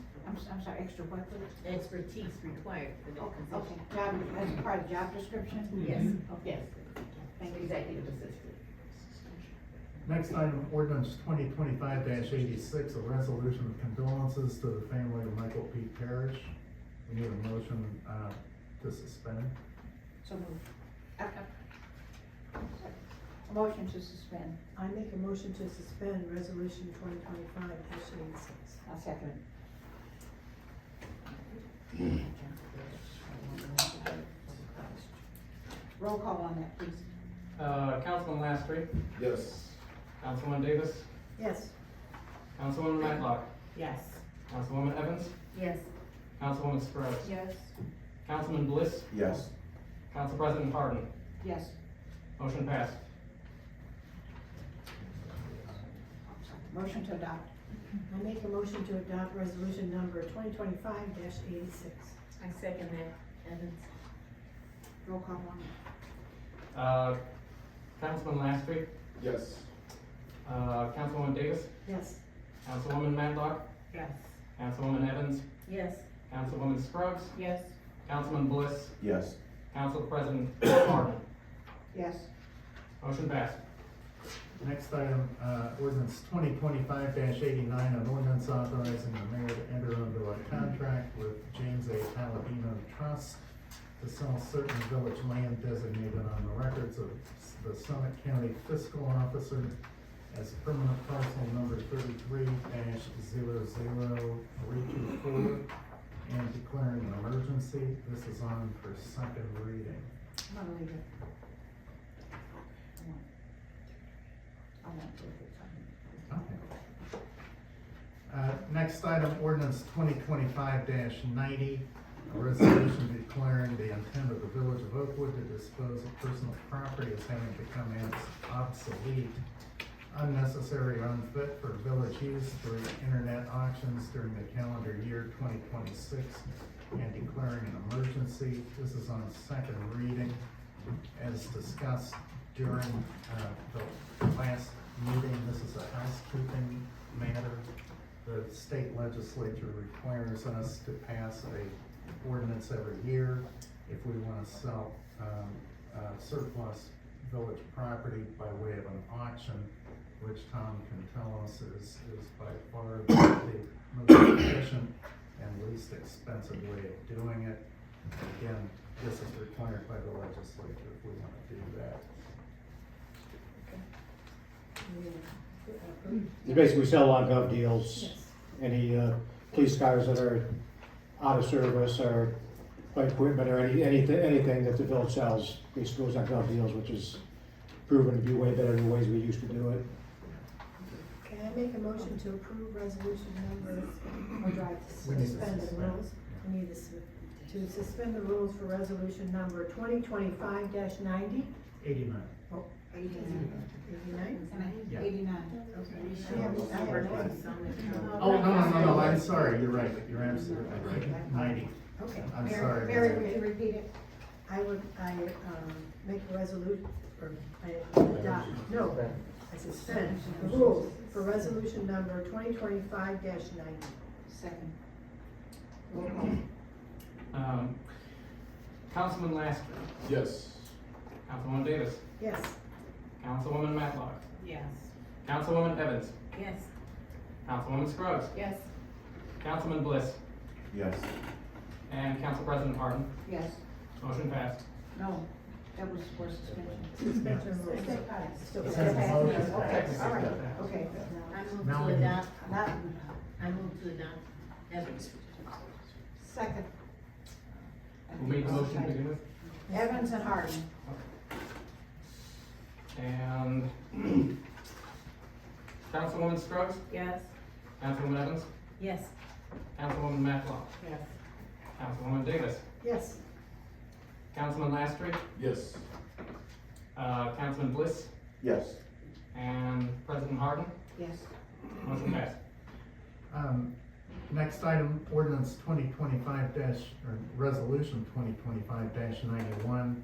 sorry, extra what, please? Expertise required for that Okay, position? job, as part of job description? Yes, Okay. yes. Thank you. Executive assistant. next item, ordinance 2025-86, a resolution of condolences to the family of Michael P. Parrish. We need a motion to suspend. So moved. A motion to suspend. I make a motion to suspend resolution 2025-86. I'll second it. Roll call on that, please. Councilman Lastry, Yes. Councilwoman Davis, Yes. Councilwoman Matlock, Yes. Councilwoman Evans, Yes. Councilwoman Scruggs, Yes. Councilman Bliss, Yes. Council President Harden. Yes. Motion passed. Motion to adopt. I make a motion to adopt resolution number 2025-86. I second that, Evans. Roll call on it. Councilman Lastry, Yes. Councilwoman Davis, Yes. Councilwoman Matlock, Yes. Councilwoman Evans, Yes. Councilwoman Scruggs, Yes. Councilman Bliss, Yes. Council President Harden. Yes. Motion passed. Next item, ordinance 2025-89, an ordinance authorizing the mayor to enter into a contract with James A. Palladino Trust to sell certain village land designated on the records of the Summit County Fiscal Officer as permanent parcel number 33-00324 and declaring an emergency. This is on for second reading. I'm gonna leave it. I won't do it. Okay. Next item, ordinance 2025-90, a resolution declaring the intent of the village of Oakwood to dispose of personal property as having become obsolete, unnecessary, or unfit for village use through internet auctions during the calendar year 2026, and declaring an emergency. This is on second reading. As discussed during the last meeting, this is a housekeeping matter. The state legislature requires us to pass a ordinance every year if we want to sell surplus village property by way of an auction, which Tom can tell us is by far the most efficient and least expensive way of doing it. Again, this is required by the legislature if we want to do that. You basically sell on gov deals, any police cars that are out of service or equipment or anything that the village sells, basically goes on gov deals, which is proven to be way better than the ways we used to do it. Can I make a motion to approve resolution number, or do I have to We need to suspend the suspend. rules? We need to suspend the rules for resolution number 2025-90. 89. Oh, 89? Yeah. 89. Oh, no, I'm sorry, you're right, you're absolutely right, 90. Okay. I'm Mary- sorry. Mary, Would you repeat it? I make a resolution, or I adopt, no, I suspend the rules for resolution number 2025-90. Second. Councilman Laster, Yes. Councilwoman Davis, Yes. Councilwoman Matlock, Yes. Councilwoman Evans, Yes. Councilwoman Scruggs, Yes. Councilman Bliss, Yes. and Council President Harden. Yes. Motion passed. No, that was for suspension. Suspension of rules. Still It says passed. motion Okay, passed. all right, okay. I move Now to we- adopt, Not, I move to adopt Evans. second. Who made the motion to begin with? Evans and Harden. And Councilwoman Scruggs, Yes. Councilwoman Evans, Yes. Councilwoman Matlock, Yes. Councilwoman Davis, Yes. Councilman Lastry, Yes. Councilman Bliss, Yes. and President Harden. Yes. Motion passed. Next item, ordinance 2025 or resolution 2025-91,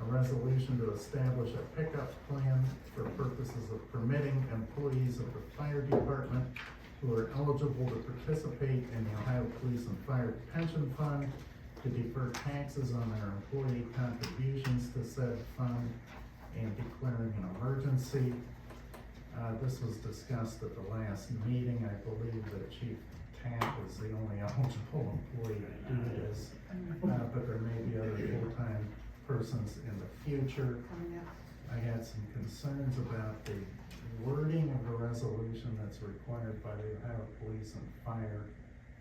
a resolution to establish a pickup plan for purposes of permitting employees of the fire department who are eligible to participate in the Ohio Police and Fire Pension Fund to defer taxes on their employee contributions to said fund and declaring an emergency. This was discussed at the last meeting. I believe that Chief Tapp is the only eligible employee to do this, but there may be other full-time persons in the future. Coming up. I had some concerns about the wording of the resolution that's required by the Ohio Police and Fire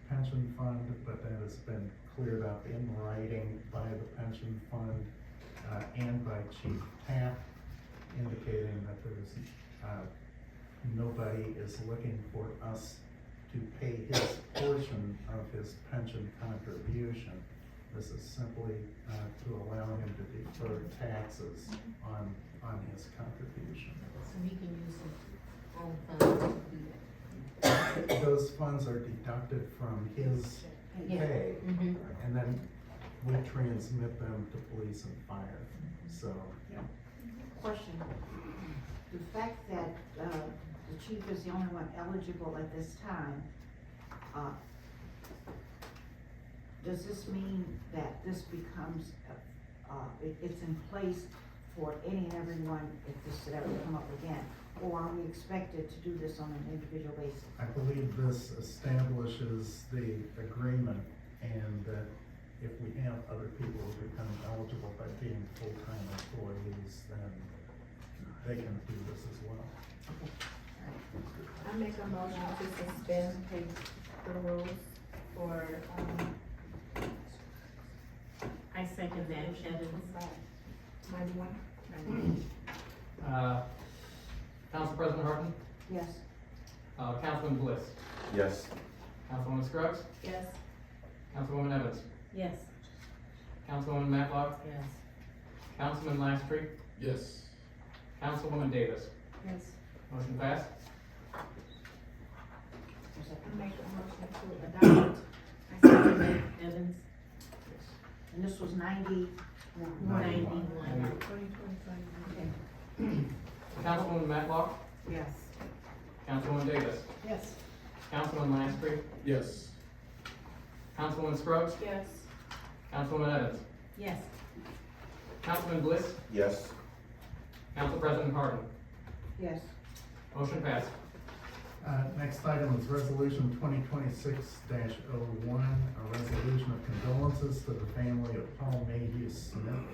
Pension Fund, but that has been cleared up in writing by the pension fund and by Chief Tapp, indicating that there's nobody is looking for us to pay his portion of his pension contribution. This is simply to allow him to defer taxes on his contribution. So he can use his own funds to do that. Those funds are deducted from his Yeah. pay, Mhm. and then we transmit them to police and fire, so. Question. The fact that, the chief is the only one eligible at this time, does this mean that this becomes, it's in place for any and everyone if this should ever come up again? Or are we expected to do this on an individual basis? I believe this establishes the agreement, and that if we have other people who become eligible by being full-time employees, then they can do this as well. I make a motion to suspend the rules for, I second that, Evans. 91? Council President Harden, Yes. Councilman Bliss, Yes. Councilwoman Scruggs, Yes. Councilwoman Evans, Yes. Councilwoman Matlock, Yes. Councilman Lastry, Yes. Councilwoman Davis. Yes. Motion passed. I make a motion to adopt. I second that, Evans. And this was 91. 91. Councilwoman Matlock, Yes. Councilwoman Davis, Yes. Councilman Lastry, Yes. Councilwoman Scruggs, Yes. Councilwoman Evans, Yes. Councilman Bliss, Yes. Council President Harden. Yes. Motion passed. Next item is resolution 2026-01, a resolution of condolences to the family of Paul Mayhew Smith.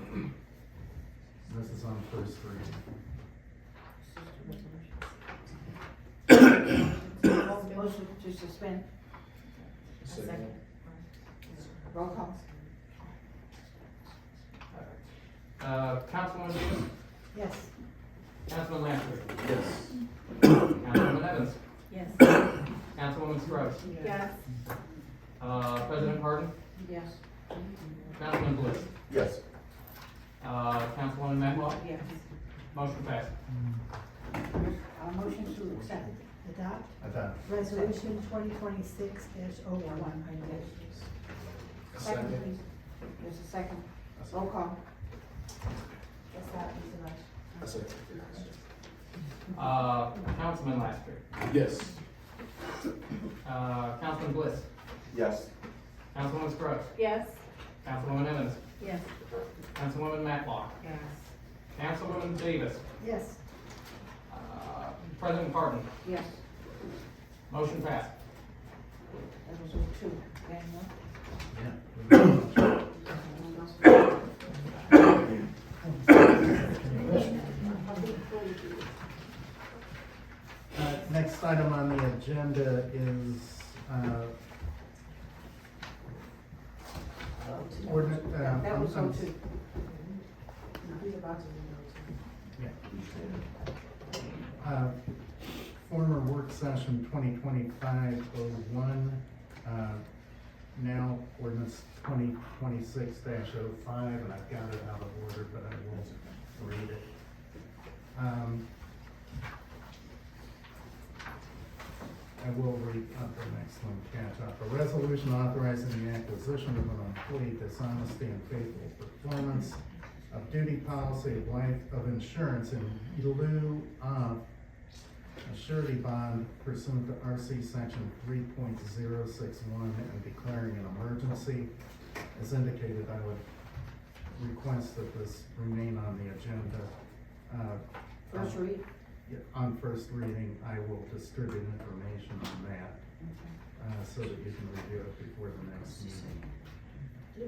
This is on first reading. Motion to suspend. Second. Roll call. Councilwoman Davis, Yes. Councilman Lastry, Yes. Councilwoman Evans, Yes. Councilwoman Scruggs, Yes. President Harden, Yes. Councilman Bliss, Yes. Councilwoman Matlock, Yes. motion passed. Motion to accept. Adopt Adopt. resolution 2026-01. Second, please. There's a second. Roll call. Yes, that is the motion. That's it. Councilman Lastry, Yes. Councilman Bliss, Yes. Councilwoman Scruggs, Yes. Councilwoman Evans, Yes. Councilwoman Matlock, Yes. Councilwoman Davis, Yes. President Harden, Yes. motion passed. That was all two. Daniel? Next item on the agenda is, ordinance, That was all I'm- two. No, he's about to read former work session 2025-01, now ordinance 2026-05, and I've got it out of order, but I will read it. I will read the next one, catch up. A resolution authorizing the acquisition of an employee dishonesty and faithful performance of duty policy of life of insurance in lieu of a surety bond pursuant to RC section 3.061 and declaring an emergency. As indicated, I would request that this remain on the agenda. First read. On first reading, I will distribute information on that, so that you can review it before the next meeting.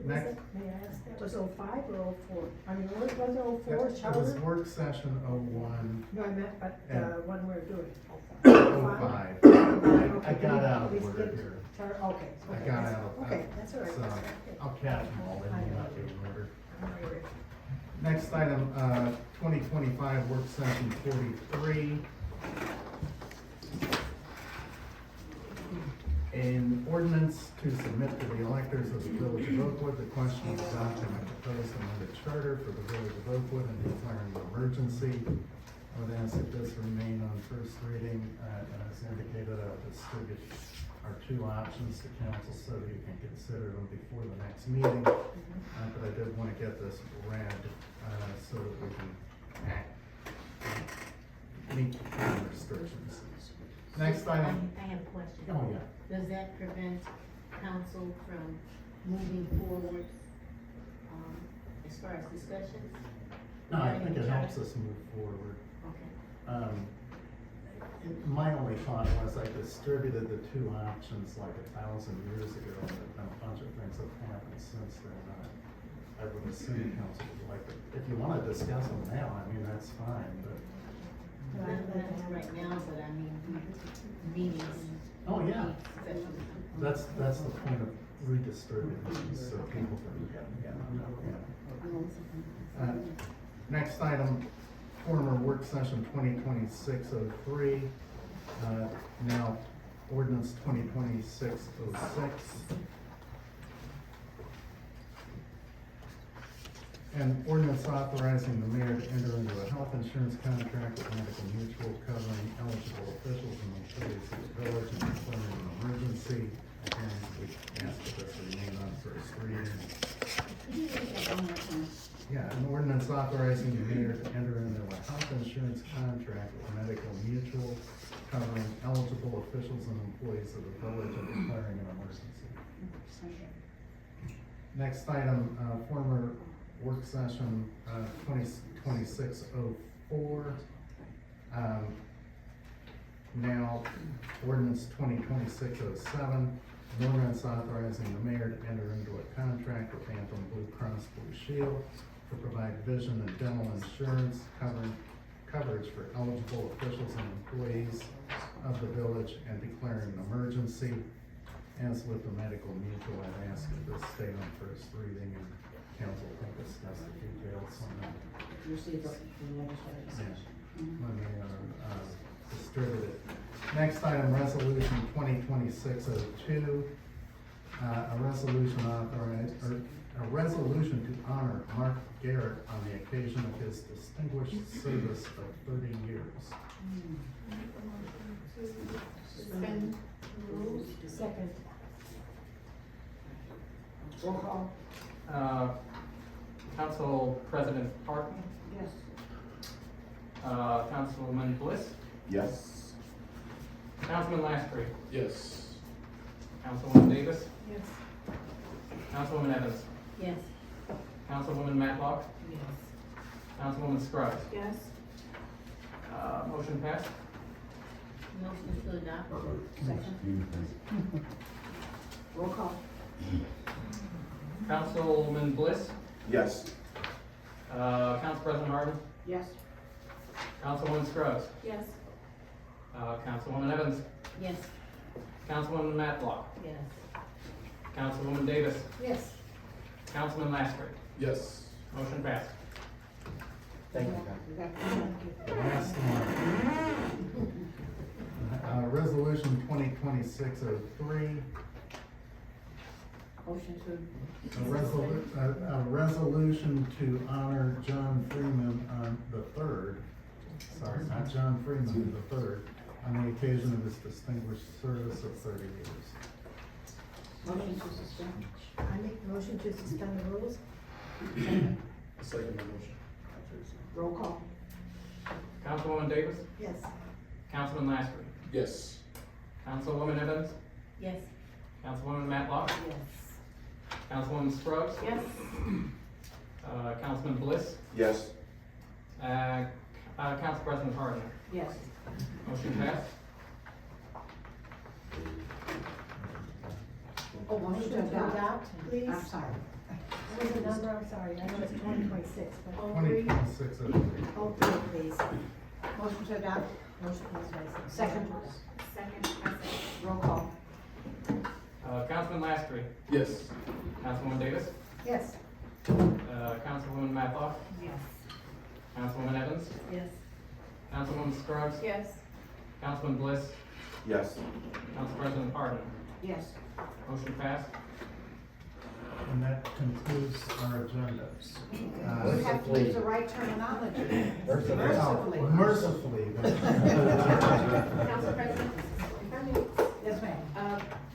Next. May I ask, that was 05 or 04? I mean, was it 04 It was charter? work session 01, No, I meant, but when we're doing. 05. I got out of order here. Okay. I got that's- out. Okay, that's all right. So, that's okay. I'll catch them all, they may not be in order. I'm ready. Next item, 2025 work session 43. An ordinance to submit to the electors of the Village of Oakwood the question of adopting a proposed amended charter for the Village of Oakwood and declaring an emergency. I would ask that this remain on first reading, and as indicated, I'll distribute our two options to council so that you can consider them before the next meeting. But I did want to get this read, so that we can act, meet the restrictions. Next item. I have a question. Oh, yeah. Does that prevent council from moving forward, as far as discussions? No, I think it helps us move forward. Okay. My only thought was I distributed the two options like 1,000 years ago, and a bunch of things have happened since then. I would assume council would like it. If you want to discuss them now, I mean, that's fine, but. Not right now, but I mean, meetings. Oh, yeah. Sessions. That's the point of redistributing, so people can, next item, former work session 2026-03, now ordinance 2026-06. An ordinance authorizing the mayor to enter into a health insurance contract with Medical Mutual covering eligible officials and employees of the village and declaring an emergency. Again, we ask that this remain on first reading. Yeah, an ordinance authorizing the mayor to enter into a health insurance contract with Medical Mutual covering eligible officials and employees of the village and declaring an emergency. Next item, former work session, 2604. Now ordinance 2026-07, an ordinance authorizing the mayor to enter into a contract with Anthem Blue Cross Blue Shield to provide vision and dental insurance coverage for eligible officials and employees of the village and declaring an emergency. As with the Medical Mutual, I'd ask that this stay on first reading and council can discuss the details on that. When they are distributed. Next item, resolution 2026-02, a resolution to honor Mark Garrett on the occasion of his distinguished service of 30 years. Suspend rules. Second. Roll call. Council President Parton, Yes. Councilwoman Bliss, Yes. Councilman Lastry, Yes. Councilwoman Davis, Yes. Councilwoman Evans, Yes. Councilwoman Matlock, Yes. Councilwoman Scruggs. Yes. Motion passed. Motion to adopt. Second. Roll call. Councilwoman Bliss, Yes. Council President Harden, Yes. Councilwoman Scruggs, Yes. Councilwoman Evans, Yes. Councilwoman Matlock, Yes. Councilwoman Davis, Yes. Councilman Lastry. Yes. Motion passed. Thank you. Last one. Resolution 2026-03, Motion to. a resolution to honor John Freeman on the third, sorry, not John Freeman, the third, on the occasion of his distinguished service of 30 years. Motion to suspend. I make the motion to suspend the rules. Second motion. Roll call. Councilwoman Davis, Yes. Councilman Lastry, Yes. Councilwoman Evans, Yes. Councilwoman Matlock, Yes. Councilwoman Scruggs, Yes. Councilman Bliss, Yes. Council President Harden. Yes. Motion passed. Oh, motion to adopt. Please. I'm sorry. What was the number? I'm sorry, I know it's 2026, but. 2026-03. Oh, three, please. Motion to adopt. Motion, please. Second. Second. Roll call. Councilman Lastry, Yes. Councilwoman Davis, Yes. Councilwoman Matlock, Yes. Councilwoman Evans, Yes. Councilwoman Scruggs, Yes. Councilman Bliss, Yes. Council President Harden. Yes. Motion passed. And that concludes our agenda. You have to use the right terminology. Mercifully. Mercifully. Council President, if I may, Yes, ma'am.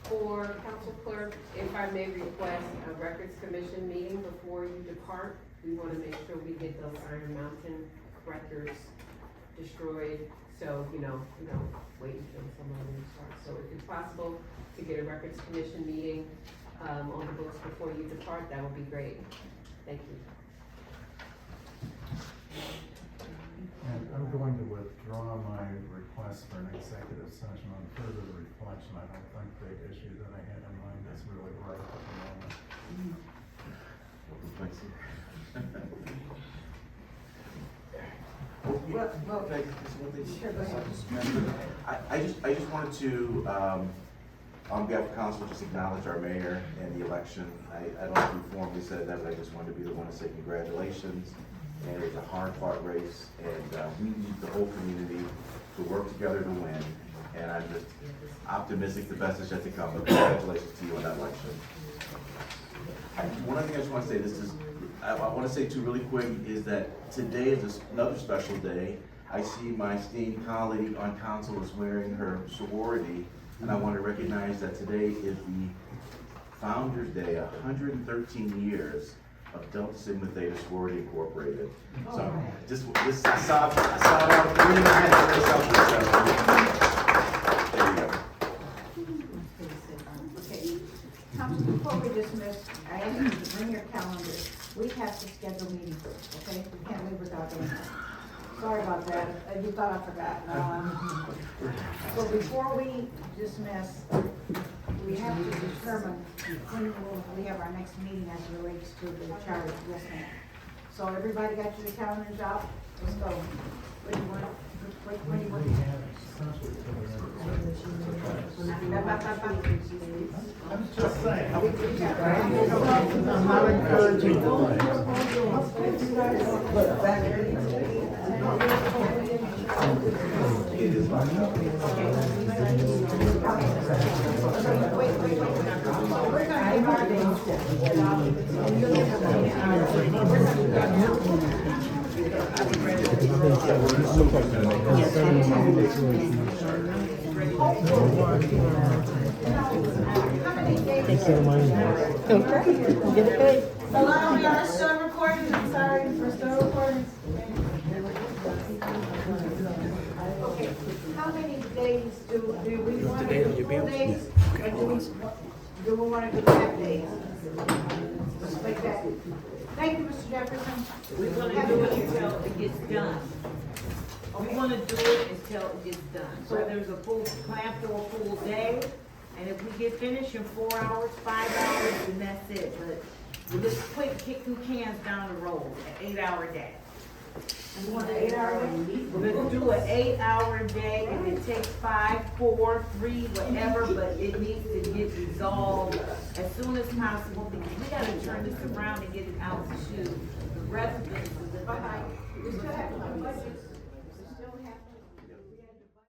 for Council Clerk, if I may request a Records Commission meeting before you depart. We want to make sure we get those Iron Mountain records destroyed, so, you don't wait until someone starts. So if it's possible to get a Records Commission meeting, on the books before you depart, that would be great. Thank you. And I'm going to withdraw my request for an executive session on further reflection. I don't think the issue that I had in mind is really right at the moment. I just wanted to, on behalf of council, just acknowledge our mayor and the election. I don't know if we formally said that, but I just wanted to be the one to say congratulations. And it's a hard-fought race, and we need the whole community to work together to win. And I'm just optimistic the best is yet to come, but congratulations to you on that election. One other thing I just want to say, I want to say too really quick, is that today is another special day. I see my esteemed colleague on council is wearing her sorority, and I want to recognize that today is the Founders Day, 113 years of Delta Sigma Theta Sorority Incorporated. So, I saw it out there in the head, there you go. Okay, Council, before we dismiss, I ask you to bring your calendar. We have to schedule meetings, okay? We can't leave without doing that. Sorry about that, you thought I forgot. So before we dismiss, we have to determine when we have our next meeting as it relates to the charter. Yes, ma'am. So everybody got your calendars out? Let's go. What do you want? What do you want? I'm just saying. I'm not encouraging. Allow me, let's start recording, I'm sorry, we're still recording. Okay, how many days do we want to do, 4 days? Or do we want to do 5 days? Let's make that. Thank you, Mr. Jefferson. We wanna do it until it gets done. We wanna do it until it gets done. So there's a full, plan for a full day, and if we get finished in 4 hours, 5 hours, then that's it. But we're just quick kicking cans down the road, an 8-hour day. You want an 8-hour day? We're gonna do an 8-hour day, and it takes 5, 4, 3, whatever, but it needs to get resolved as soon as possible, because we gotta turn this around and get it out to the residents. We still have budgets.